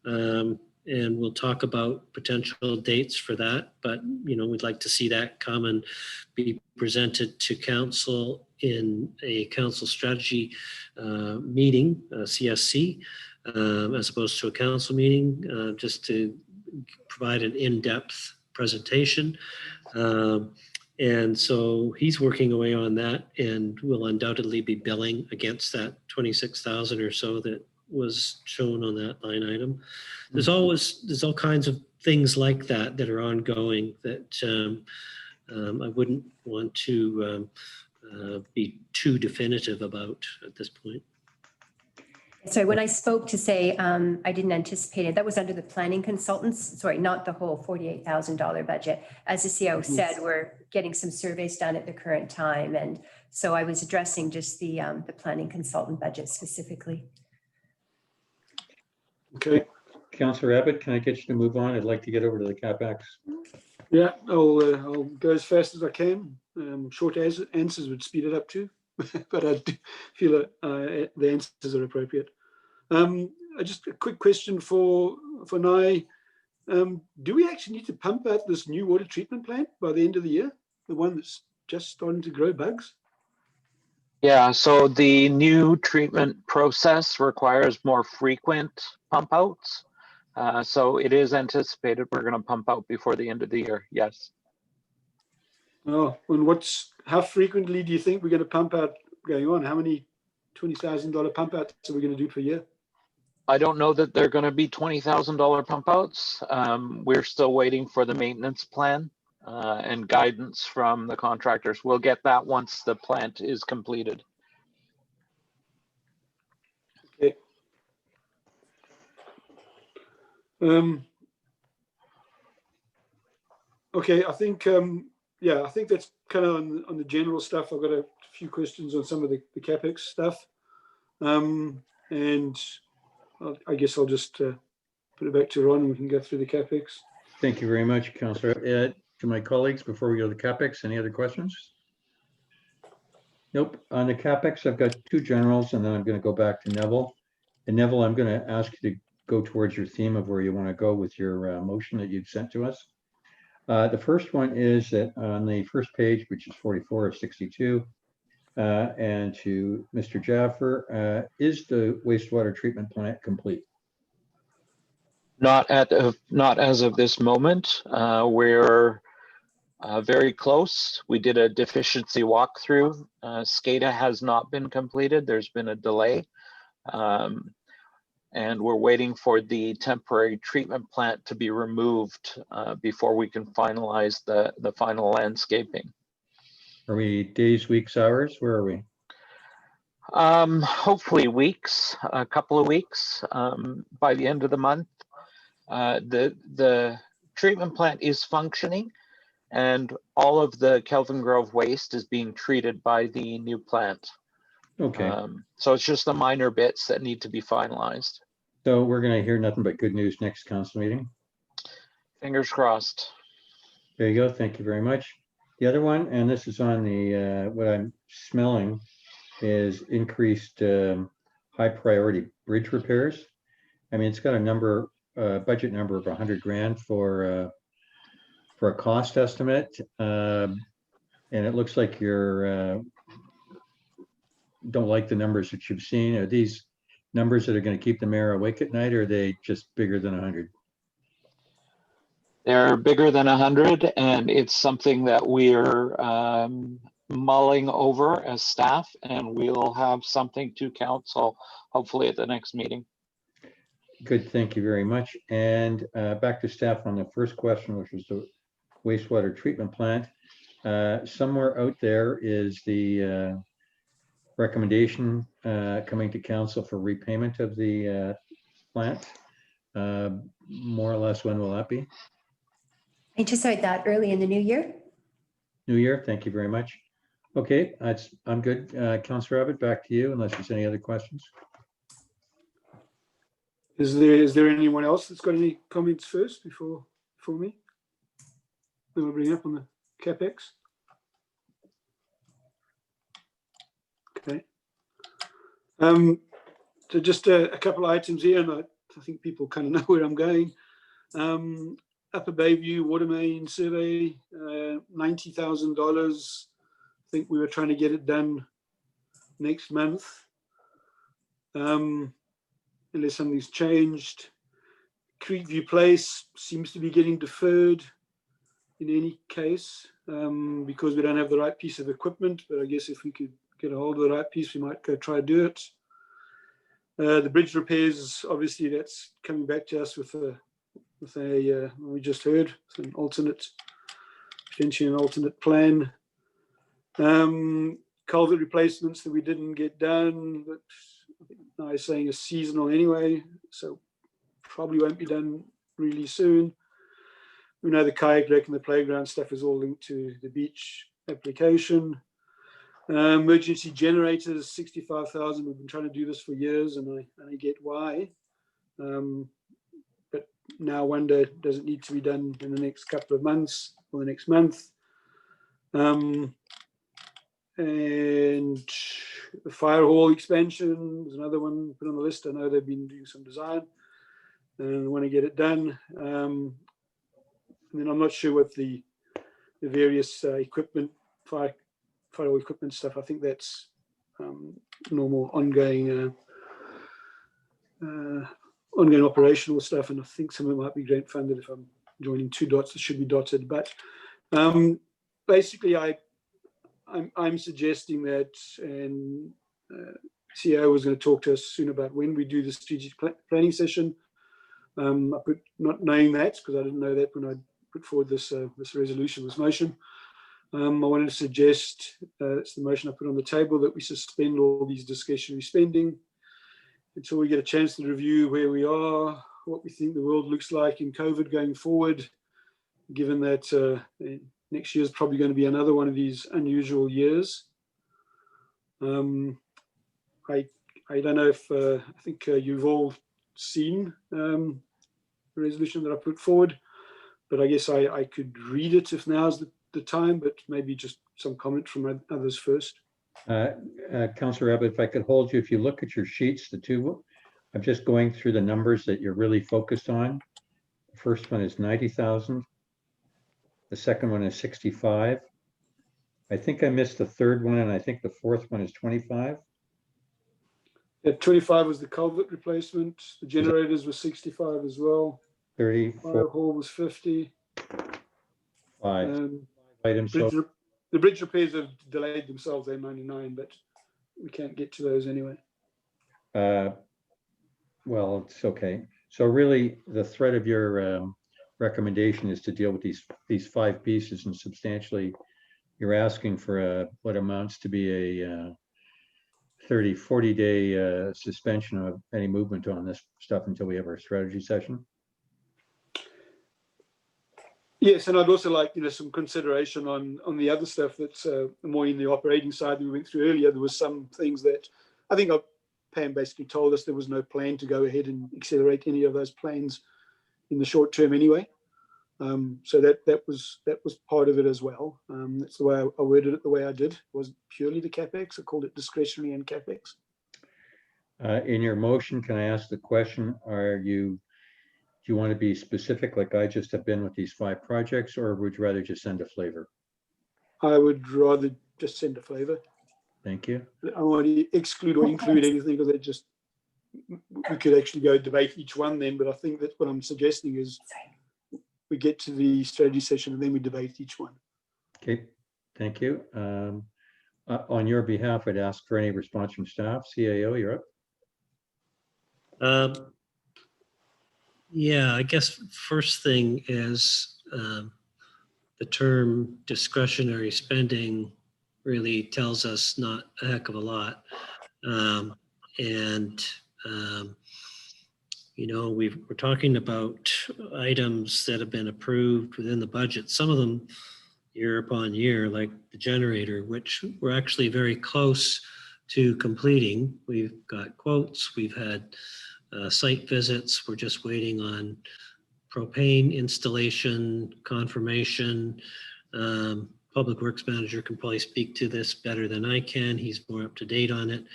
And we'll talk about potential dates for that, but we'd like to see that come and be presented to council in a council strategy meeting, CSC, as opposed to a council meeting, just to provide an in-depth presentation. And so he's working away on that, and will undoubtedly be billing against that 26,000 or so that was shown on that line item. There's all kinds of things like that that are ongoing that I wouldn't want to be too definitive about at this point. Sorry, when I spoke to say I didn't anticipate it, that was under the planning consultants. Sorry, not the whole $48,000 budget. As the CEO said, we're getting some surveys done at the current time, and so I was addressing just the planning consultant budget specifically. Okay. Councillor Abbott, can I get you to move on? I'd like to get over to the CapEx. Yeah, I'll go as fast as I can. Short answers would speed it up too. but I do feel the answers are appropriate. Just a quick question for Nye. Do we actually need to pump out this new water treatment plant by the end of the year? The one that's just starting to grow bugs? Yeah, so the new treatment process requires more frequent pump outs. So it is anticipated we're going to pump out before the end of the year. Yes. Oh, and how frequently do you think we're going to pump out going on? How many $20,000 pump outs are we going to do per year? I don't know that they're going to be $20,000 pump outs. We're still waiting for the maintenance plan and guidance from the contractors. We'll get that once the plant is completed. Okay. Okay, I think I think that's kind of on the general stuff. I've got a few questions on some of the CapEx stuff, and I guess I'll just put it back to Ron and we can go through the CapEx. Thank you very much, Councillor. To my colleagues, before we go to the CapEx, any other questions? Nope. On the CapEx, I've got two generals, and then I'm going to go back to Neville. And Neville, I'm going to ask you to go towards your theme of where you want to go with your motion that you've sent to us. The first one is that on the first page, which is 44 of 62, and to Mr. Jaffer, is the wastewater treatment plant complete? Not as of this moment. We're very close. We did a deficiency walkthrough. SCADA has not been completed. There's been a delay. And we're waiting for the temporary treatment plant to be removed before we can finalize the final landscaping. Are we days, weeks, hours? Where are we? Hopefully weeks, a couple of weeks by the end of the month. The treatment plant is functioning and all of the Kelvin Grove waste is being treated by the new plant. Okay. So it's just the minor bits that need to be finalized. So we're going to hear nothing but good news next council meeting. Fingers crossed. There you go. Thank you very much. The other one, and this is on the, what I'm smelling is increased high priority bridge repairs. I mean, it's got a number, budget number of 100 grand for a cost estimate. And it looks like you're, don't like the numbers that you've seen. Are these numbers that are going to keep the mayor awake at night, or are they just bigger than 100? They're bigger than 100, and it's something that we're mulling over as staff, and we'll have something to council hopefully at the next meeting. Good, thank you very much. And back to staff on the first question, which was the wastewater treatment plant. Somewhere out there is the recommendation coming to council for repayment of the plant. More or less, when will that be? Anticipate that early in the new year. New year, thank you very much. Okay, I'm good. Councillor Abbott, back to you, unless there's any other questions. Is there anyone else that's got any comments first before me? That we'll bring up on the CapEx. Okay. So just a couple of items here, and I think people kind of know where I'm going. Upper Bayview water main survey, $90,000. I think we were trying to get it done next month, unless something's changed. Creekview Place seems to be getting deferred in any case because we don't have the right piece of equipment, but I guess if we could get a hold of the right piece, we might go try to do it. The bridge repairs, obviously that's coming back to us with a we just heard, an alternate, potentially an alternate plan. Culvert replacements that we didn't get done, but I think now I'm saying is seasonal anyway, so probably won't be done really soon. We know the kayak wreck and the playground stuff is all linked to the beach application. Emergency generators, 65,000. We've been trying to do this for years, and I get why. But now wonder, does it need to be done in the next couple of months or the next month? And the fire hall expansion was another one put on the list. I know they've been doing some design and want to get it done. And then I'm not sure what the various equipment, fire hall equipment stuff. I think that's normal ongoing operational stuff. And I think some of it might be grant funded. If I'm joining two dots, it should be dotted. But basically, I'm suggesting that, and CEO was going to talk to us soon about when we do the strategic planning session. I put not knowing that because I didn't know that when I put forward this resolution, this motion. I wanted to suggest, that's the motion I put on the table, that we suspend all these discretionary spending until we get a chance to review where we are, what we think the world looks like in COVID going forward, given that next year is probably going to be another one of these unusual years. I don't know if I think you've all seen the resolution that I put forward, but I guess I could read it if now's the time, but maybe just some comment from others first. Councillor Abbott, if I could hold you, if you look at your sheets, the two, I'm just going through the numbers that you're really focused on. The first one is 90,000. The second one is 65. I think I missed the third one, and I think the fourth one is 25. Yeah, 25 was the culvert replacement. The generators were 65 as well. 34. Fire hall was 50. 5 items. So The bridge repairs have delayed themselves. They're 99, but we can't get to those anyway. well, it's okay. So really, the thread of your recommendation is to deal with these 5 pieces, and substantially, you're asking for what amounts to be a 40 day suspension of any movement on this stuff until we have our strategy session. Yes, and I'd also like some consideration on the other stuff that's more in the operating side that we went through earlier. There was some things that I think Pam basically told us there was no plan to go ahead and accelerate any of those plans in the short term anyway. So that was part of it as well. That's the way I worded it the way I did. It wasn't purely the CapEx. I called it discretionary and CapEx. In your motion, can I ask the question, do you want to be specific like I just have been with these 5 projects, or would you rather just send a flavor? I would rather just send a flavor. Thank you. I want to exclude or include anything because we could actually go debate each one then, but I think that what I'm suggesting is we get to the strategy session and then we debate each one. Okay, thank you. On your behalf, I'd ask for any response from staff. CAO, you're up. Yeah, I guess first thing is the term discretionary spending really tells us not a heck of a lot. We're talking about items that have been approved within the budget. Some of them year upon year, like the generator, which we're actually very close to completing. We've got quotes, we've had site visits. We're just waiting on propane installation confirmation. Public Works Manager can probably speak to this better than I can. He's more up to date on it.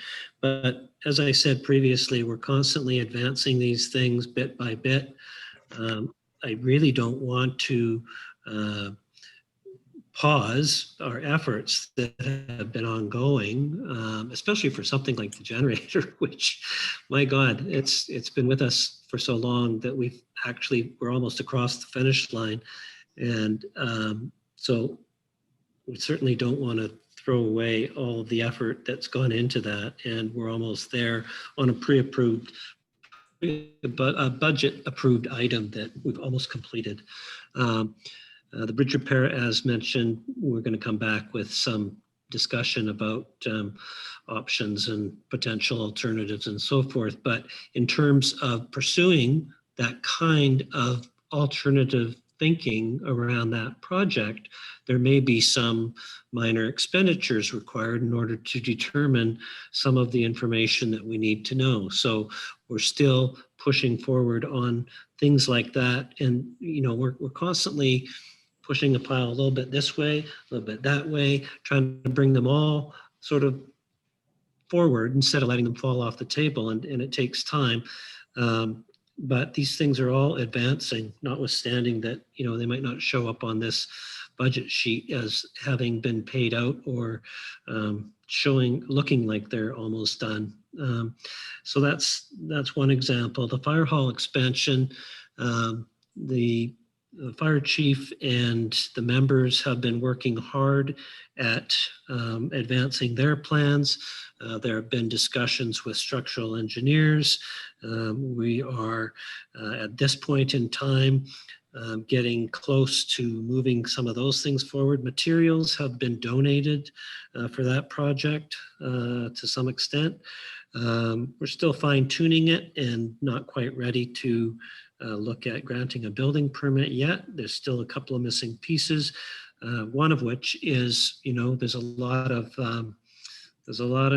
But as I said previously, we're constantly advancing these things bit by bit. I really don't want to pause our efforts that have been ongoing, especially for something like the generator, which, my God, it's been with us for so long that we're almost across the finish line. And so we certainly don't want to throw away all of the effort that's gone into that. And we're almost there on a pre-approved, but a budget approved item that we've almost completed. The bridge repair, as mentioned, we're going to come back with some discussion about options and potential alternatives and so forth. But in terms of pursuing that kind of alternative thinking around that project, there may be some minor expenditures required in order to determine some of the information that we need to know. So we're still pushing forward on things like that. And, we're constantly pushing a pile a little bit this way, a little bit that way, trying to bring them all sort of forward instead of letting them fall off the table, and it takes time. But these things are all advancing, notwithstanding that, you know, they might not show up on this budget sheet as having been paid out or looking like they're almost done. So that's one example. The fire hall expansion, the fire chief and the members have been working hard at advancing their plans. There have been discussions with structural engineers. We are at this point in time getting close to moving some of those things forward. Materials have been donated for that project to some extent. We're still fine tuning it and not quite ready to look at granting a building permit yet. There's still a couple of missing pieces. One of which is, you know, there's a lot of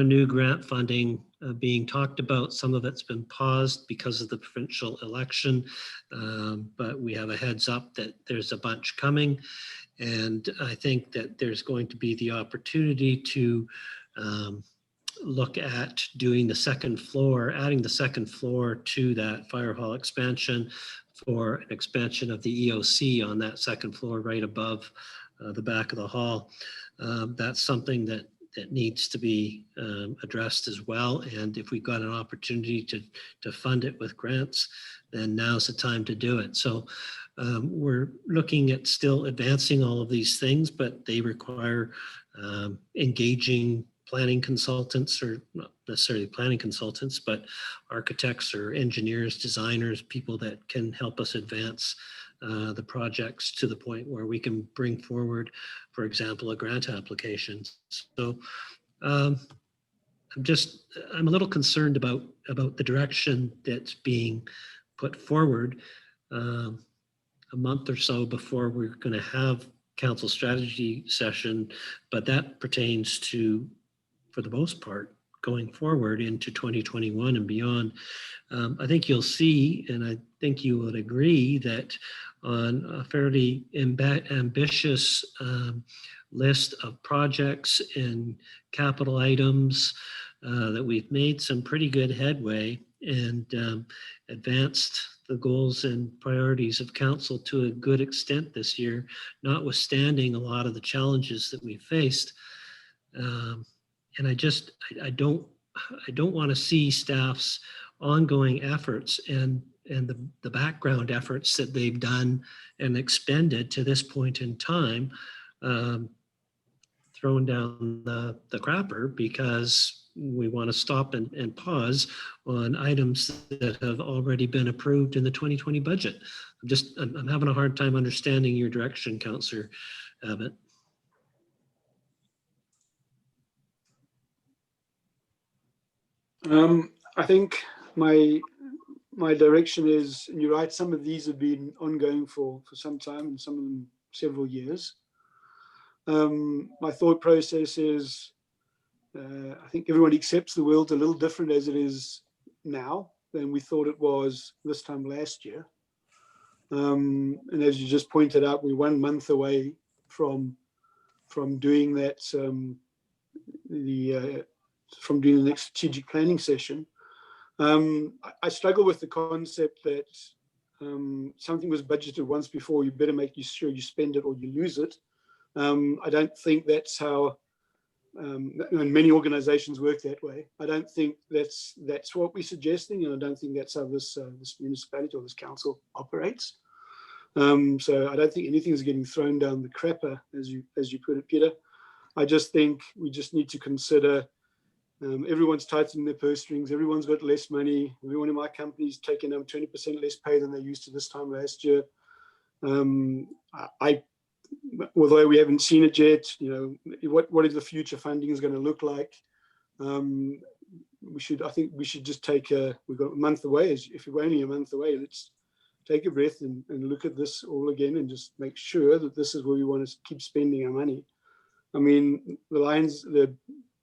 new grant funding being talked about. Some of it's been paused because of the provincial election, but we have a heads up that there's a bunch coming. And I think that there's going to be the opportunity to look at doing the second floor, adding the second floor to that fire hall expansion for an expansion of the EOC on that second floor right above the back of the hall. That's something that needs to be addressed as well. And if we've got an opportunity to fund it with grants, then now's the time to do it. So we're looking at still advancing all of these things, but they require engaging planning consultants, or not necessarily planning consultants, but architects or engineers, designers, people that can help us advance the projects to the point where we can bring forward, for example, a grant application. So I'm a little concerned about the direction that's being put forward a month or so before we're going to have council strategy session, but that pertains to, for the most part, going forward into 2021 and beyond. I think you'll see, and I think you would agree, that on a fairly ambitious list of projects and capital items, that we've made some pretty good headway and advanced the goals and priorities of council to a good extent this year, notwithstanding a lot of the challenges that we faced. And I don't want to see staff's ongoing efforts and the background efforts that they've done and expended to this point in time thrown down the crapper because we want to stop and pause on items that have already been approved in the 2020 budget. I'm having a hard time understanding your direction, Councillor Abbott. I think my direction is, and you're right, some of these have been ongoing for some time and some of them several years. My thought process is, I think everyone accepts the world a little different as it is now than we thought it was this time last year. And as you just pointed out, we're 1 month away from doing that, from doing the next strategic planning session. I struggle with the concept that something was budgeted once before, you better make sure you spend it or you lose it. I don't think that's how, and many organizations work that way. I don't think that's what we're suggesting, and I don't think that's how this municipality or this council operates. So I don't think anything is getting thrown down the crapper, as you put it, Peter. I just think we just need to consider everyone's tightening their purse strings. Everyone's got less money. Everyone in my company is taking 20% less pay than they used to this time last year. Although we haven't seen it yet, what is the future funding is going to look like? I think we should just we've got a month away. If we're only a month away, let's take a breath and look at this all again and just make sure that this is where we want to keep spending our money. I mean,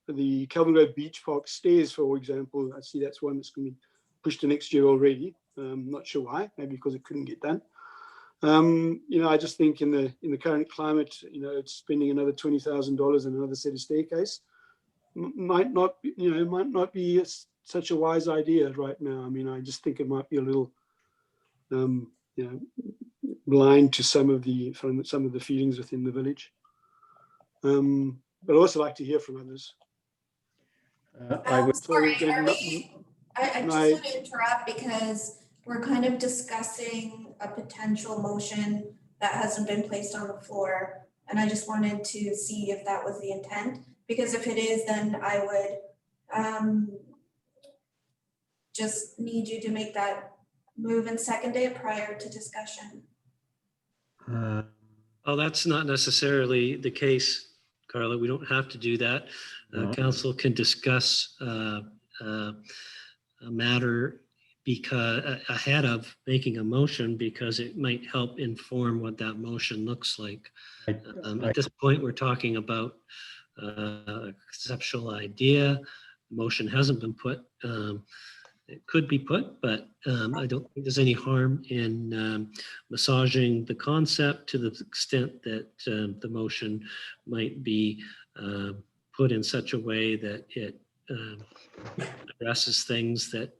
the Kelvin Grove Beach Park stairs, for example, I see that's one that's going to be pushed to next year already. I'm not sure why, maybe because it couldn't get done. I just think in the current climate, it's spending another $20,000 on another set of staircase might not be such a wise idea right now. I mean, I just think it might be a little, blind to some of the feelings within the village. But I'd also like to hear from others. I would. Sorry, I just my- want to interrupt because we're kind of discussing a potential motion that hasn't been placed on the floor. And I just wanted to see if that was the intent, because if it is, then I would just need you to make that move and second it prior to discussion. Oh, that's not necessarily the case, Carla. We don't have to do that. No. Council can discuss a matter ahead of making a motion, because it might help inform what that motion looks like. At this point, we're talking about a conceptual idea. The motion hasn't been put. It could be put, but I don't think there's any harm in massaging the concept to the extent that the motion might be put in such a way that it addresses things that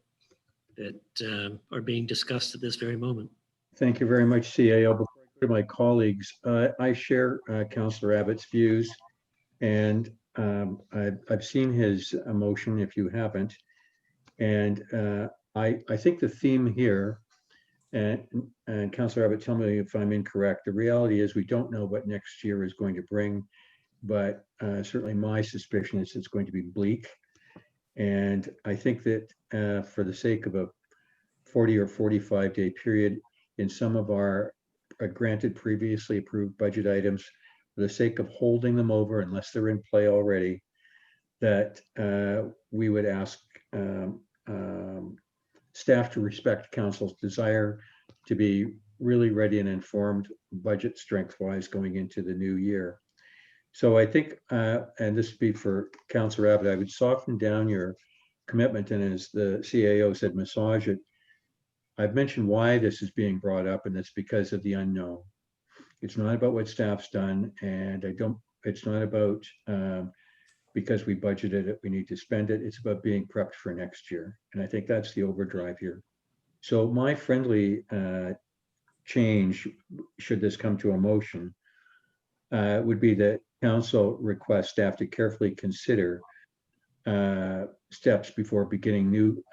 are being discussed at this very moment. Thank you very much, CAO. Before I go to my colleagues, I share Councillor Abbott's views, and I've seen his motion if you haven't. And I think the theme here, and Councillor Abbott, tell me if I'm incorrect, the reality is we don't know what next year is going to bring, but certainly my suspicion is it's going to be bleak. And I think that for the sake of a 40 or 45 day period in some of our granted previously approved budget items, for the sake of holding them over unless they're in play already, that we would ask staff to respect council's desire to be really ready and informed budget strength wise going into the new year. So I think, and this would be for Councillor Abbott, I would soften down your commitment, and as the CAO said, massage it. I've mentioned why this is being brought up, and it's because of the unknown. It's not about what staff's done, and it's not about because we budgeted it, we need to spend it. It's about being prepped for next year. And I think that's the overdrive here. So my friendly change, should this come to a motion, would be that council request staff to carefully consider steps before beginning new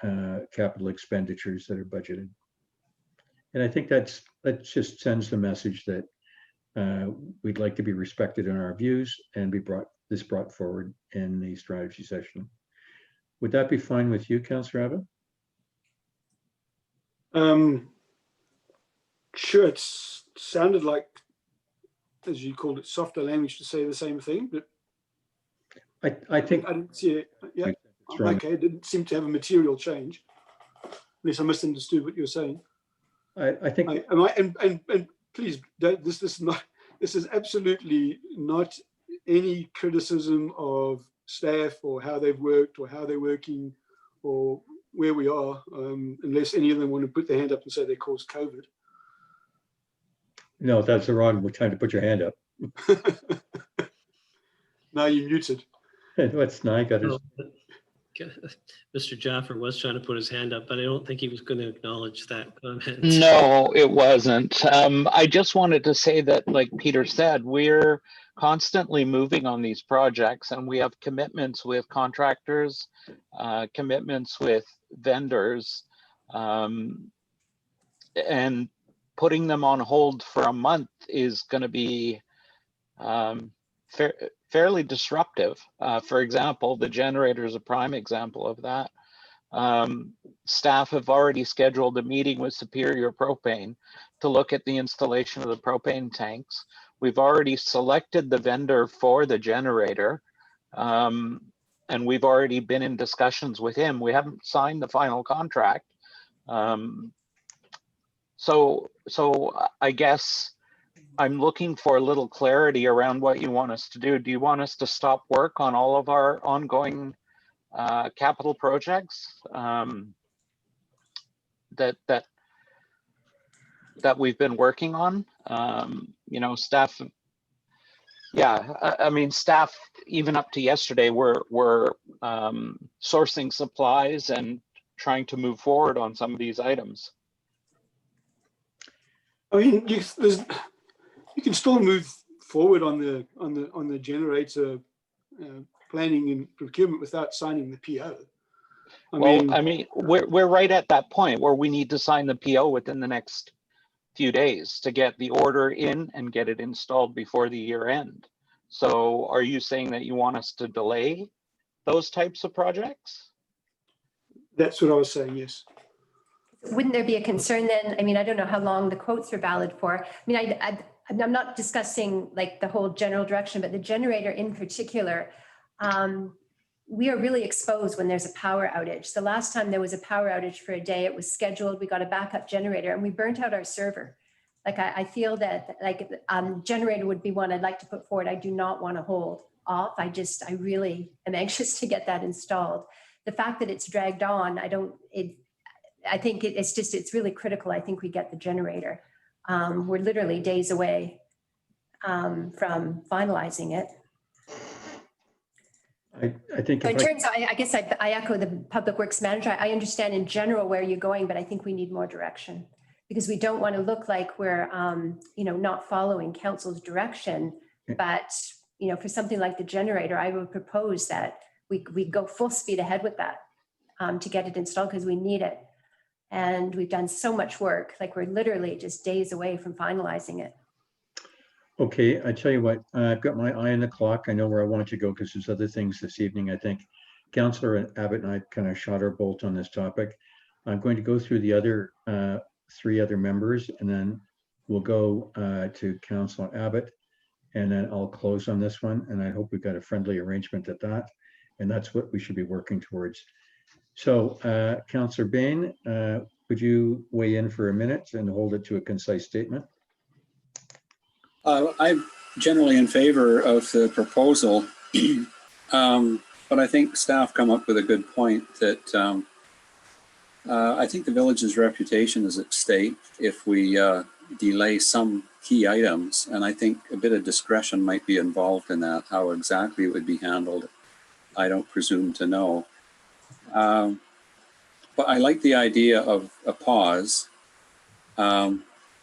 capital expenditures that are budgeted. And I think that just sends the message that we'd like to be respected in our views and be brought forward in the strategy session. Would that be fine with you, Councillor Abbott? Sure, it sounded like, as you called it, softer language to say the same thing, but I think I didn't see it. Yeah, okay, it didn't seem to have a material change, unless I misunderstood what you were saying. I think, and please, this is absolutely not any criticism of staff or how they've worked or how they're working or where we are, unless any of them want to put their hand up and say they caused COVID. no, that's the wrong time to put your hand up. Now you're muted. What's Mr. Jaffer was trying to put his hand up, but I don't think he was going to acknowledge that comment. No, it wasn't. I just wanted to say that, like Peter said, we're constantly moving on these projects, and we have commitments with contractors, commitments with vendors, and putting them on hold for a month is going to be fairly disruptive. For example, the generator is a prime example of that. Staff have already scheduled a meeting with Superior Propane to look at the installation of the propane tanks. We've already selected the vendor for the generator, and we've already been in discussions with him. We haven't signed the final contract. So I guess I'm looking for a little clarity around what you want us to do. Do you want us to stop work on all of our ongoing capital projects? that we've been working on. You know, staff, yeah, I mean, staff, even up to yesterday, were sourcing supplies and trying to move forward on some of these items. I mean, you can still move forward on the generator planning and procurement without signing the PO. I mean, we're right at that point where we need to sign the PO within the next few days to get the order in and get it installed before the year end. So are you saying that you want us to delay those types of projects? That's what I was saying, yes. Wouldn't there be a concern then? I mean, I don't know how long the quotes are valid for. I mean, I'm not discussing like the whole general direction, but the generator in particular, we are really exposed when there's a power outage. The last time there was a power outage for a day, it was scheduled, we got a backup generator and we burnt out our server. Like I feel that like generator would be one I'd like to put forward. I do not want to hold off. I really am anxious to get that installed. The fact that it's dragged on, I think it's really critical. I think we get the generator. We're literally days away from finalizing it. I think So in terms of, I guess I echo the Public Works Manager. I understand in general where you're going, but I think we need more direction because we don't want to look like we're, not following council's direction. But, for something like the generator, I would propose that we go full speed ahead with that to get it installed because we need it. And we've done so much work, like we're literally just days away from finalizing it. Okay, I tell you what, I've got my eye on the clock. I know where I want to go because there's other things this evening. I think Councillor Abbott and I kind of shot our bolt on this topic. I'm going to go through the other three other members and then we'll go to Councillor Abbott and then I'll close on this one. And I hope we've got a friendly arrangement at that. And that's what we should be working towards. So Councillor Bain, would you weigh in for a minute and hold it to a concise statement? I'm generally in favor of the proposal, but I think staff come up with a good point that I think the village's reputation is at stake if we delay some key items, and I think a bit of discretion might be involved in that. How exactly it would be handled, I don't presume to know. But I like the idea of a pause.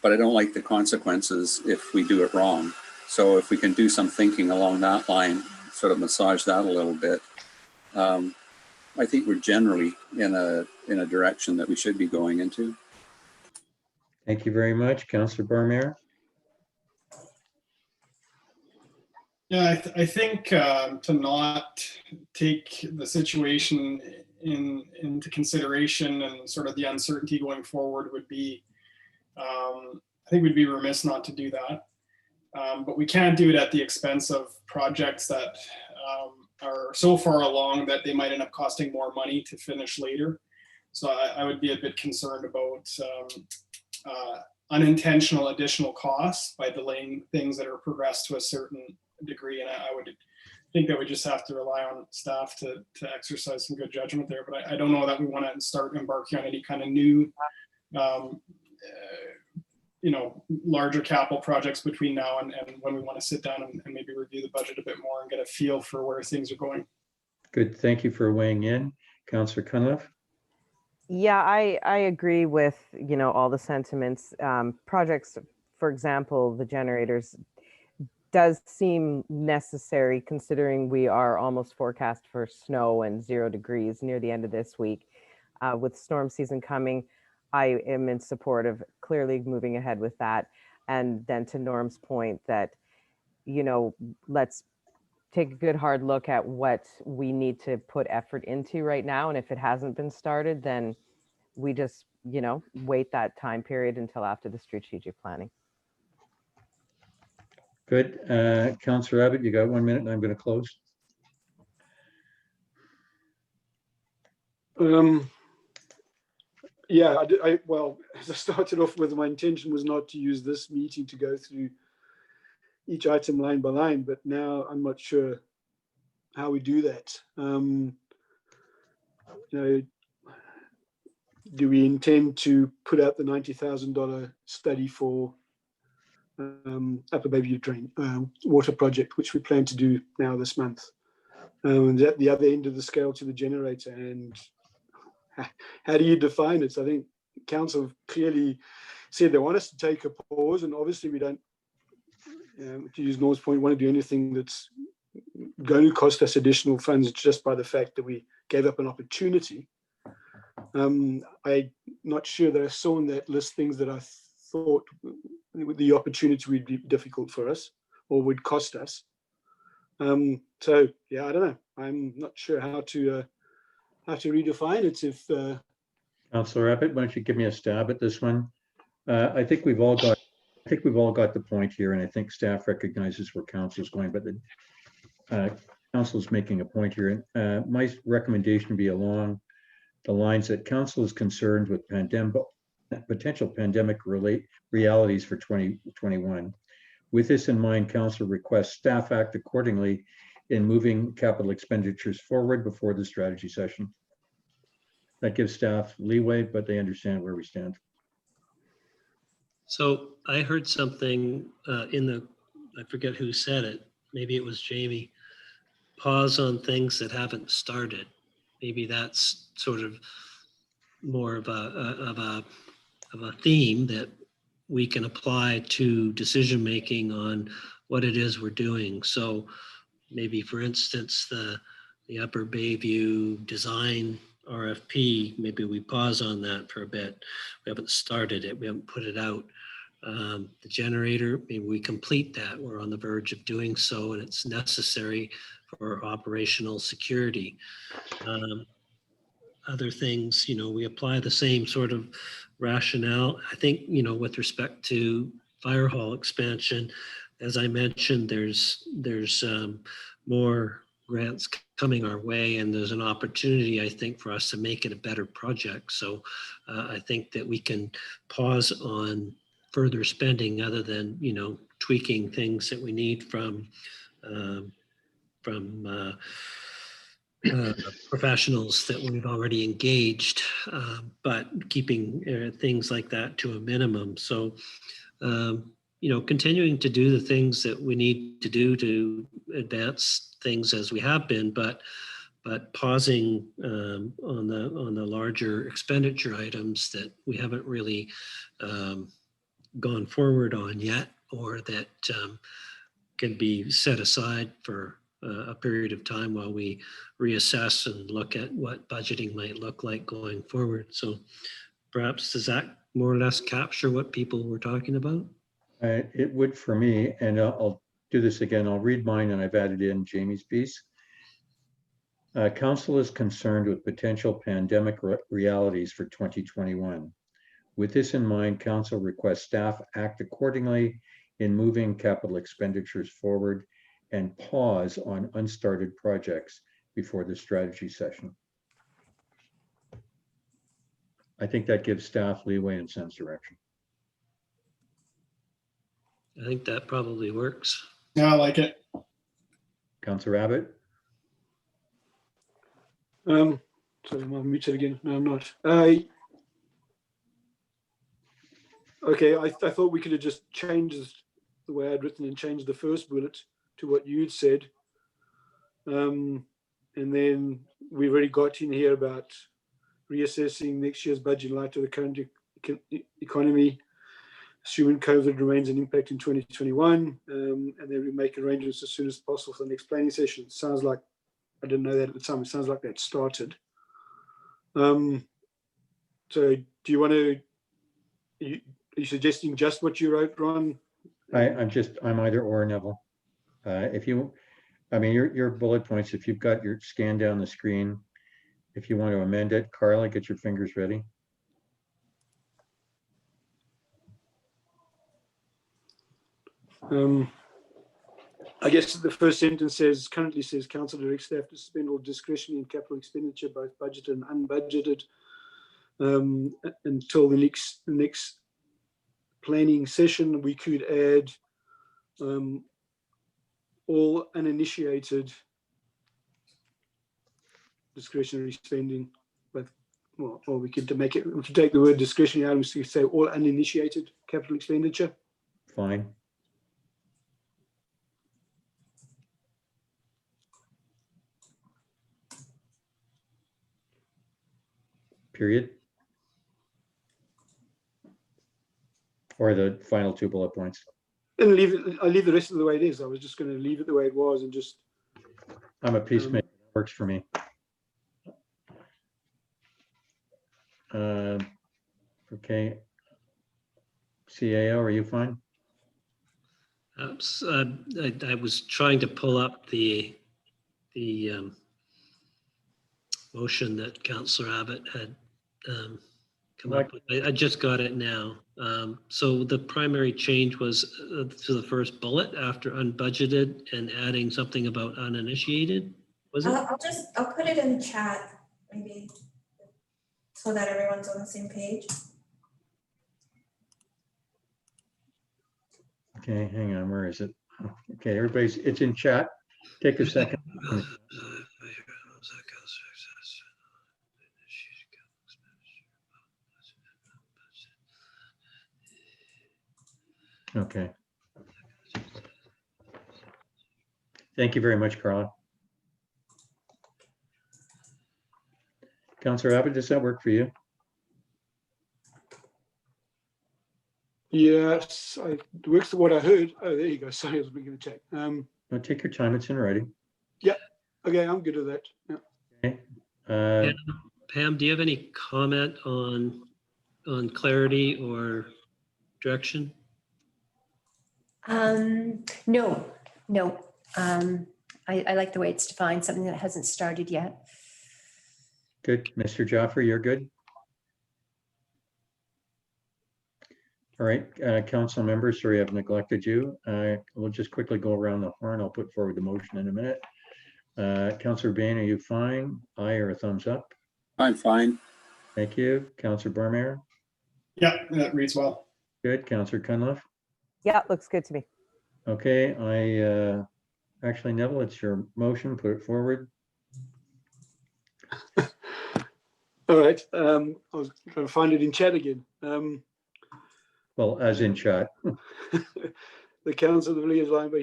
But I don't like the consequences if we do it wrong. So if we can do some thinking along that line, sort of massage that a little bit, I think we're generally in a direction that we should be going into. Thank you very much, Councillor Barmere. Yeah, I think to not take the situation into consideration and sort of the uncertainty going forward would be, I think we'd be remiss not to do that. But we can't do it at the expense of projects that are so far along that they might end up costing more money to finish later. So I would be a bit concerned about unintentional additional costs by delaying things that are progressed to a certain degree. And I would think that we just have to rely on staff to exercise some good judgment there. But I don't know that we want to start embarking on any kind of new larger capital projects between now and when we want to sit down and maybe review the budget a bit more and get a feel for where things are going. Good, thank you for weighing in. Councillor Cunliffe. Yeah, I agree with, all the sentiments. Projects, for example, the generators does seem necessary considering we are almost forecast for snow and 0 degrees near the end of this week. With storm season coming, I am in support of clearly moving ahead with that. And then to Norm's point that, let's take a good hard look at what we need to put effort into right now. And if it hasn't been started, then we just, wait that time period until after the strategic planning. Good. Councillor Abbott, you got 1 minute and I'm going to close. Yeah, well, as I started off with, my intention was not to use this meeting to go through each item line by line, but now I'm not sure how we do that. do we intend to put out the $90,000 study for Upper Bayview Drain water project, which we plan to do now this month? And at the other end of the scale to the generator. And how do you define it? So I think council clearly said they want us to take a pause, and obviously we don't, to use Nor's point, want to do anything that's going to cost us additional funds just by the fact that we gave up an opportunity. I'm not sure that I saw in that list things that I thought the opportunity would be difficult for us or would cost us. So yeah, I don't know. I'm not sure how to redefine it. If Councillor Abbott, why don't you give me a stab at this one? I think we've all got the point here, and I think staff recognizes where council's going, but the council's making a point here. My recommendation would be along the lines that council is concerned with potential pandemic realities for 2021. With this in mind, council requests staff act accordingly in moving capital expenditures forward before the strategy session. That gives staff leeway, but they understand where we stand. So I heard something I forget who said it, maybe it was Jamie, pause on things that haven't started. Maybe that's sort of more of a theme that we can apply to decision making on what it is we're doing. So maybe, for instance, the Upper Bayview design RFP, maybe we pause on that for a bit. We haven't started it, we haven't put it out. The generator, maybe we complete that. We're on the verge of doing so, and it's necessary for operational security. Other things, we apply the same sort of rationale. I think, with respect to fire hall expansion, as I mentioned, there's more grants coming our way, and there's an opportunity, I think, for us to make it a better project. So I think that we can pause on further spending other than, tweaking things that we need from professionals that we've already engaged, but keeping things like that to a minimum. So, continuing to do the things that we need to do to advance things as we have been, but pausing on the larger expenditure items that we haven't really gone forward on yet, or that can be set aside for a period of time while we reassess and look at what budgeting might look like going forward. So perhaps does that more or less capture what people were talking about? It would for me, and I'll do this again. I'll read mine, and I've added in Jamie's piece. Council is concerned with potential pandemic realities for 2021. With this in mind, council requests staff act accordingly in moving capital expenditures forward and pause on unstarted projects before the strategy session. I think that gives staff leeway and sense direction. I think that probably works. Yeah, I like it. Councillor Abbott? sorry, I'm muted again. No, I'm not. Okay, I thought we could have just changed the way I'd written and changed the first bullet to what you'd said. And then we've already got in here about reassessing next year's budget in light of the current economy, assuming COVID remains an impact in 2021, and then we make arrangements as soon as possible for the next planning session. It sounds like, I didn't know that at the time, it sounds like that started. So do you want to, are you suggesting just what you wrote, Ron? I'm either or, Neville. If you, your bullet points, if you've got your scan down the screen, if you want to amend it, Carla, get your fingers ready. I guess the first sentence currently says council directs staff to spend all discretionary and capital expenditure, both budgeted and unbudgeted, until the next planning session. We could add all uninitiated discretionary spending, both well, or we could make it, we could take the word discretionary items to say all uninitiated capital expenditure. Fine. Period. Or the final two bullet points. And leave it, I'll leave the rest of the way it is. I was just going to leave it the way it was and just. I'm a peacemaker. Works for me. Okay. CAO, are you fine? I was trying to pull up the motion that Councillor Abbott had come up with. I just got it now. So the primary change was to the first bullet after unbudgeted and adding something about uninitiated, was it? I'll put it in chat, maybe, so that everyone's on the same page. Okay, hang on, where is it? Okay, everybody's, it's in chat. Take a second. Okay. Thank you very much, Carla. Councillor Abbott, does that work for you? Yes, it works for what I heard. Oh, there you go. Sorry, I was making a check. No, take your time, it's in writing. Okay, I'm good with that. Yeah. Okay. Pam, do you have any comment on clarity or direction? No. I like the way it's defined, something that hasn't started yet. Good. Mr. Jaffer, you're good? All right, council members, sorry I've neglected you. We'll just quickly go around the horn. I'll put forward the motion in a minute. Councillor Bain, are you fine? Aye or a thumbs up? I'm fine. Thank you. Councillor Burmeyer? Yeah, that reads well. Good. Councillor Cunliffe? Yeah, looks good to me. Okay, actually, Neville, it's your motion. Put it forward. All right. I was trying to find it in chat again. Well, as in chat. The council of the Village of Lion Bay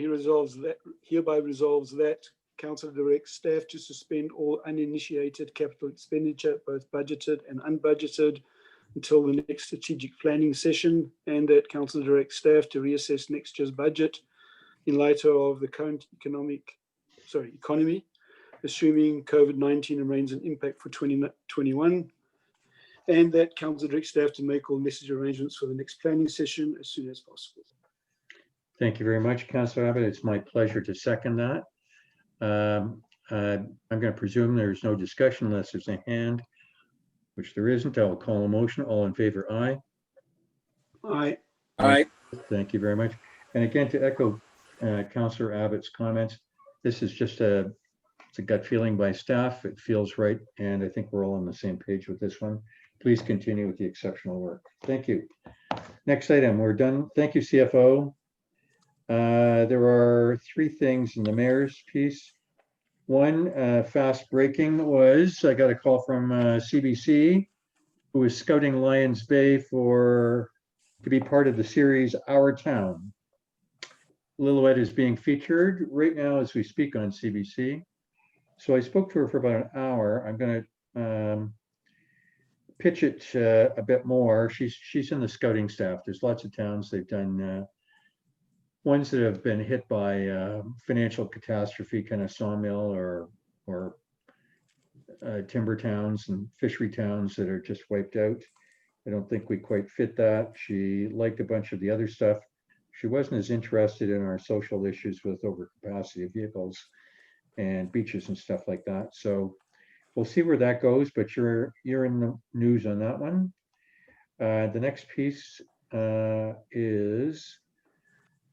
hereby resolves that council directs staff to suspend all uninitiated capital expenditure, both budgeted and unbudgeted, until the next strategic planning session, and that council directs staff to reassess next year's budget in light of the current economy, assuming COVID-19 remains an impact for 2021, and that council directs staff to make all necessary arrangements for the next planning session as soon as possible. Thank you very much, Councillor Abbott. It's my pleasure to second that. I'm going to presume there's no discussion unless there's a hand, which there isn't. I will call a motion. All in favor, aye. Aye. Aye. Thank you very much. And again, to echo Councillor Abbott's comments, this is just it's a gut feeling by staff. It feels right, and I think we're all on the same page with this one. Please continue with the exceptional work. Thank you. Next item, we're done. Thank you, CFO. There are three things in the mayor's piece. One, fast breaking was, I got a call from CBC, who is scouting Lions Bay to be part of the series Our Town. Lillooet is being featured right now as we speak on CBC. So I spoke to her for about an hour. I'm going to pitch it a bit more. She's in the scouting staff. There's lots of towns they've done. Ones that have been hit by financial catastrophe, kind of sawmill or timber towns and fishery towns that are just wiped out. I don't think we quite fit that. She liked a bunch of the other stuff. She wasn't as interested in our social issues with overcapacity of vehicles and beaches and stuff like that. So we'll see where that goes, but you're in the news on that one. The next piece is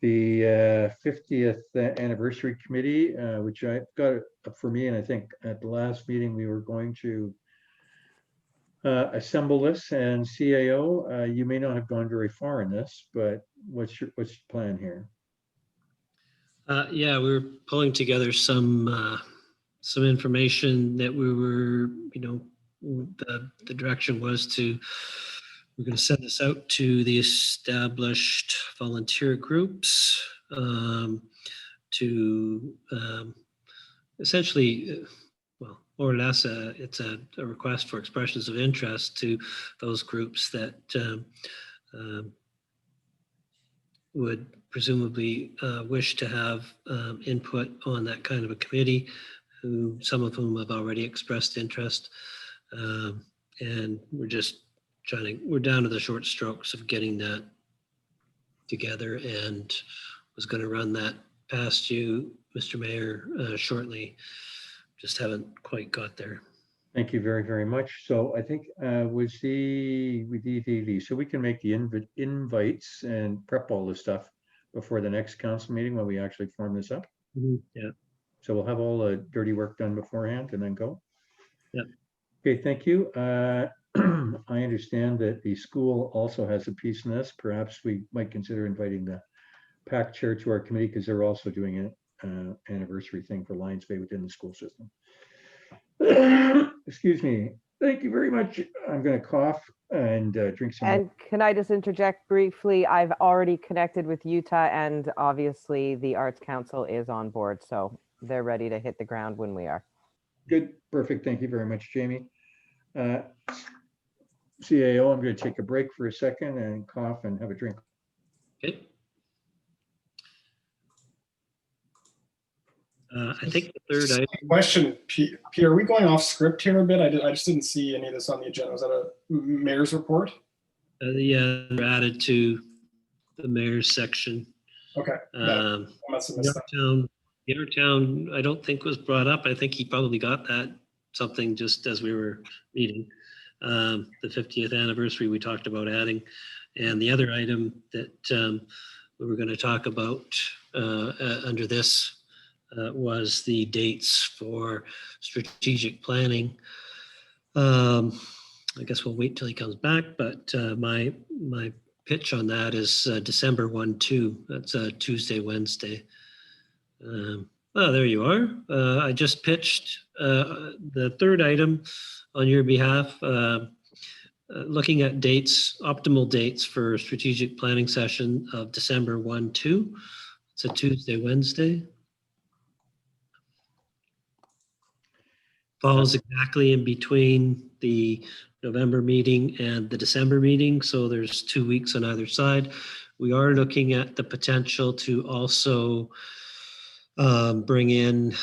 the 50th anniversary committee, which I got up for me, and I think at the last meeting we were going to assemble this. And CAO, you may not have gone very far in this, but what's your plan here? Yeah, we were pulling together some information that we were, the direction was we're going to send this out to the established volunteer groups to essentially, well, more or less, it's a request for expressions of interest to those groups that would presumably wish to have input on that kind of a committee, some of whom have already expressed interest. And we're down to the short strokes of getting that together, and was going to run that past you, Mr. Mayor, shortly. Just haven't quite got there. Thank you very, very much. So I think so we can make the invites and prep all this stuff before the next council meeting when we actually form this up. Yeah. So we'll have all the dirty work done beforehand and then go. Yep. Okay, thank you. I understand that the school also has a piece in this. Perhaps we might consider inviting the PAC chair to our committee because they're also doing an anniversary thing for Lions Bay within the school system. Excuse me. Thank you very much. I'm going to cough and drink some And can I just interject briefly? I've already connected with Utah, and obviously the Arts Council is on board, so they're ready to hit the ground when we are. Good, perfect. Thank you very much, Jamie. CAO, I'm going to take a break for a second and cough and have a drink. Okay. I think the third item. Question, Peter, are we going off script here a bit? I just didn't see any of this on the agenda. Was that a mayor's report? Yeah, they're added to the mayor's section. Okay. I must have missed that. The other town, I don't think was brought up. I think he probably got that something just as we were meeting. The 50th anniversary we talked about adding. And the other item that we were going to talk about under this was the dates for strategic planning. I guess we'll wait till he comes back, but my pitch on that is December 1-2. That's Tuesday, Wednesday. Oh, there you are. I just pitched the third item on your behalf, looking at dates, optimal dates for strategic planning session of December 1-2. It's a Tuesday, Wednesday. Falls exactly in between the November meeting and the December meeting, so there's 2 weeks on either side. We are looking at the potential to also bring in,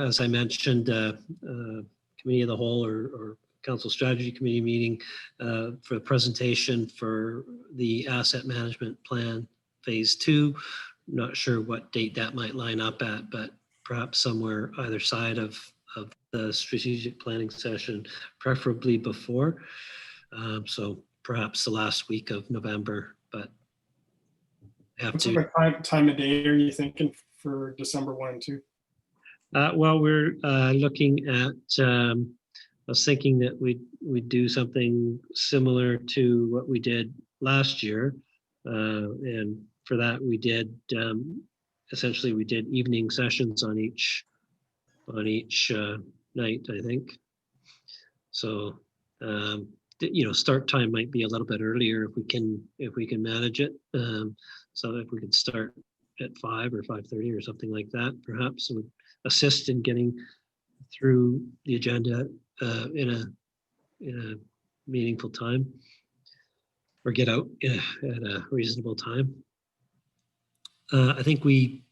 as I mentioned, committee of the whole or council strategy committee meeting for the presentation for the asset management plan phase 2. Not sure what date that might line up at, but perhaps somewhere either side of the strategic planning session, preferably before. So perhaps the last week of November, but have What to. sort of time of day are you thinking for December 1 and 2? Well, we're looking at, I was thinking that we'd do something similar to what we did last year. And for that, we did, essentially we did evening sessions on each night, I think. So, start time might be a little bit earlier if we can manage it. So if we could start at 5 or 5:30 or something like that, perhaps it would assist in getting through the agenda in a meaningful time, or get out at a reasonable time. I think we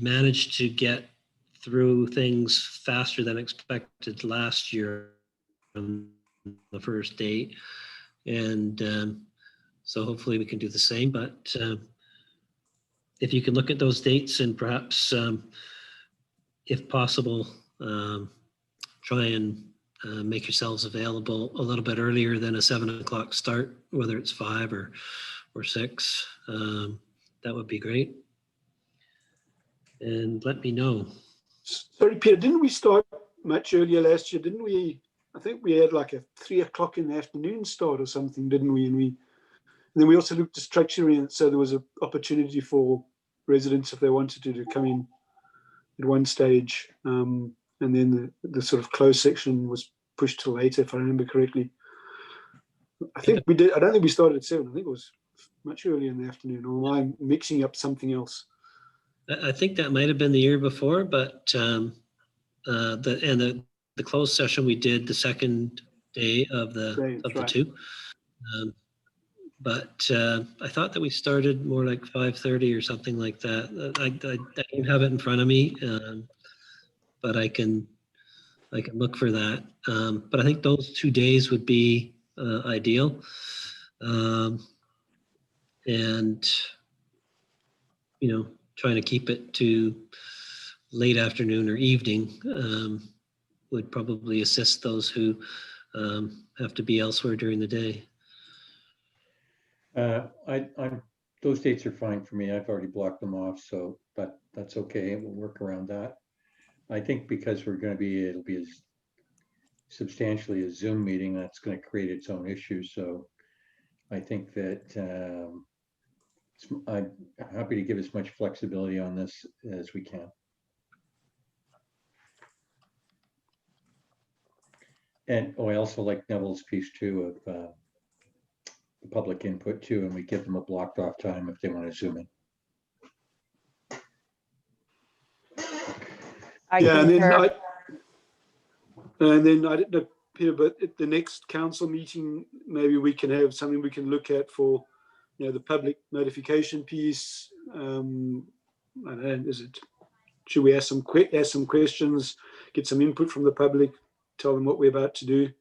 managed to get through things faster than expected last year on the first date, and so hopefully we can do the same. But if you can look at those dates and perhaps, if possible, try and make yourselves available a little bit earlier than a 7 o'clock start, whether it's 5 or 6, that would be great. And let me know. Sorry, Peter, didn't we start much earlier last year? Didn't we? I think we had like a 3 o'clock in the afternoon start or something, didn't we? And then we also looked at structuring it so there was an opportunity for residents, if they wanted to come in at one stage. And then the sort of closed section was pushed to later, if I remember correctly. I think we did. I don't think we started at 7. I think it was much earlier in the afternoon, or am I mixing up something else? I think that might have been the year before, but the closed session we did the second day of the Right. two. But I thought that we started more like 5:30 or something like that. I don't have it in front of me, but I can look for that. But I think those 2 days would be ideal. And, trying to keep it to late afternoon or evening would probably assist those who have to be elsewhere during the day. Those dates are fine for me. I've already blocked them off, so that's okay. We'll work around that. I think because it'll be as substantially a Zoom meeting, that's going to create its own issues. So I think that I'm happy to give as much flexibility on this as we can. And I also like Neville's piece too of the public input too, and we give them a blocked off time if they want to Zoom in. And then I don't know, Peter, but at the next council meeting, maybe we can have something we can look at for, the public notification piece. I don't know, should we ask some questions, get some input from the public, tell them what we're about to do?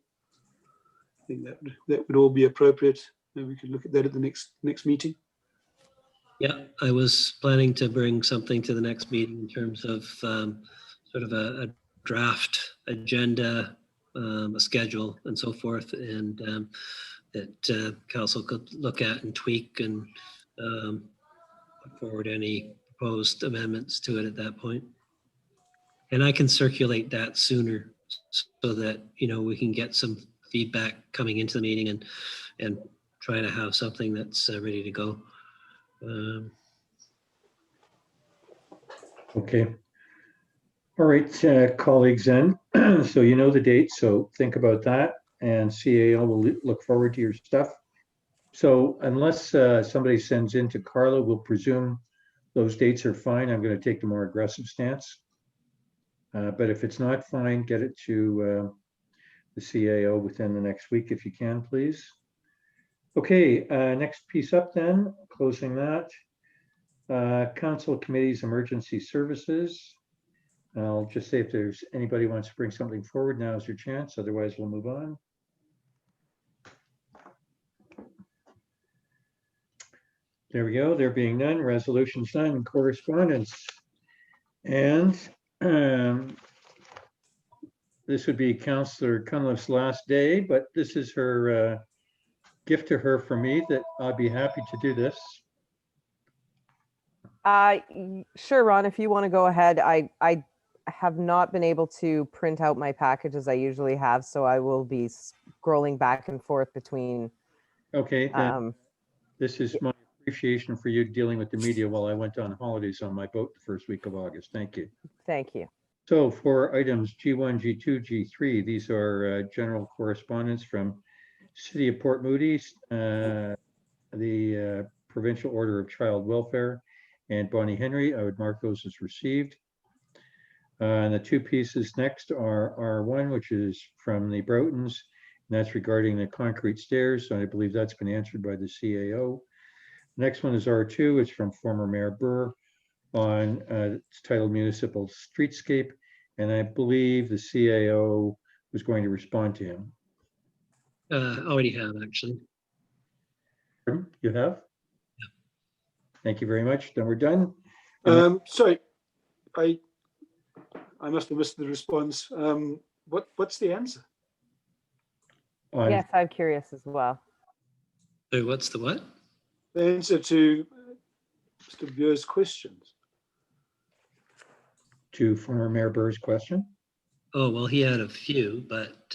I think that would all be appropriate. Maybe we could look at that at the next meeting. Yeah, I was planning to bring something to the next meeting in terms of sort of a draft agenda, a schedule and so forth, and that council could look at and tweak and put forward any proposed amendments to it at that point. And I can circulate that sooner so that, we can get some feedback coming into the meeting and try to have something that's ready to go. Okay. All right, colleagues then. So you know the date, so think about that, and CAO will look forward to your stuff. So unless somebody sends in to Carla, we'll presume those dates are fine. I'm going to take the more aggressive stance. But if it's not fine, get it to the CAO within the next week if you can, please. Okay, next piece up then, closing that. Council committees, emergency services. I'll just say if there's anybody who wants to bring something forward, now is your chance. Otherwise, we'll move on. There we go. There being none, resolutions none, correspondence. And this would be Councillor Cunliffe's last day, but this is her gift to her from me that I'd be happy to do this. Sure, Ron, if you want to go ahead. I have not been able to print out my package as I usually have, so I will be scrolling back and forth between. Okay, then this is my appreciation for you dealing with the media while I went on holidays on my boat the first week of August. Thank you. Thank you. So for items G1, G2, G3, these are general correspondence from City of Port Moody, the Provincial Order of Child Welfare, and Bonnie Henry. I would mark those as received. And the two pieces next are R1, which is from the Broughtons, and that's regarding the concrete stairs. So I believe that's been answered by the CAO. Next one is R2. It's from former Mayor Burr on it's titled Municipal Streetscape, and I believe the CAO was going to respond to him. Already have, actually. You have? Yeah. Thank you very much. Then we're done. Sorry, I must have missed the response. What's the answer? Yes, I'm curious as well. So what's the what? The answer to Mr. Bure's questions. To former Mayor Burr's question? Oh, well, he had a few, but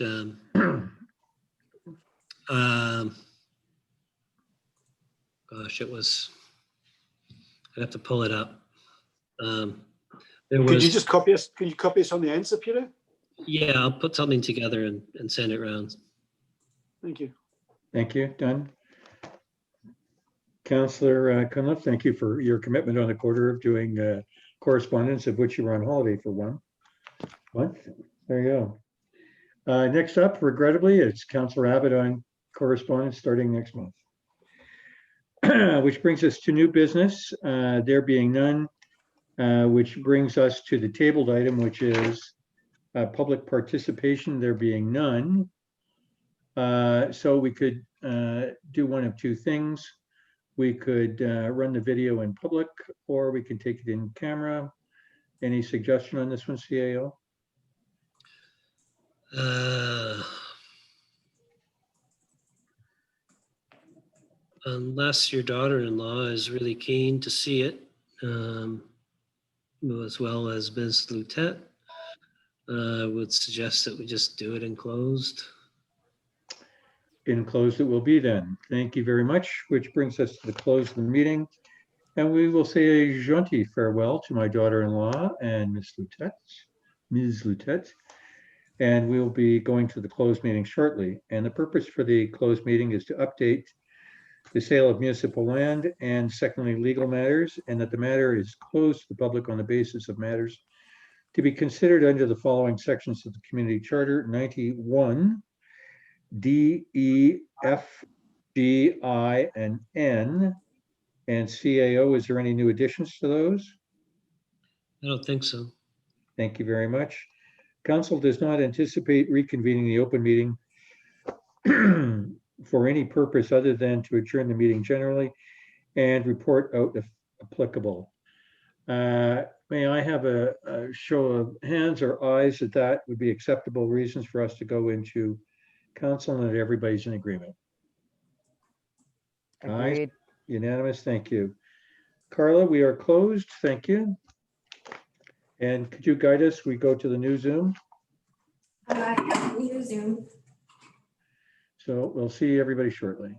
gosh, I'd have to pull it up. Could you just copy us? Can you copy us on the answer, Peter? Yeah, I'll put something together and send it around. Thank you. Thank you. Done. Councillor Cunliffe, thank you for your commitment on the quarter of doing correspondence, of which you were on holiday for 1 month. There you go. Next up, regrettably, it's Councillor Abbott on correspondence starting next month. Which brings us to new business, there being none, which brings us to the tabled item, which is public participation, there being none. So we could do one of two things. We could run the video in public, or we can take it in camera. Any suggestion on this one, CAO? Unless your daughter-in-law is really keen to see it, as well as Ms. Lutet, I would suggest that we just do it in closed. In closed it will be then. Thank you very much, which brings us to the close of the meeting. And we will say a jaunty farewell to my daughter-in-law and Ms. Lutet. And we'll be going to the closed meeting shortly. And the purpose for the closed meeting is to update the sale of municipal land and secondly, legal matters, and that the matter is closed to the public on the basis of matters to be considered under the following sections of the Community Charter: 91, D, E, F, G, I, and N. And CAO, is there any new additions to those? I don't think so. Thank you very much. Council does not anticipate reconvening the open meeting for any purpose other than to adjourn the meeting generally and report out if applicable. May I have a show of hands or ayes that would be acceptable reasons for us to go into council and that everybody's in agreement? Ayes. Agreed. Unanimous, thank you. Carla, we are closed, thank you. And could you guide us? We go to the new Zoom. We use Zoom. So we'll see everybody shortly.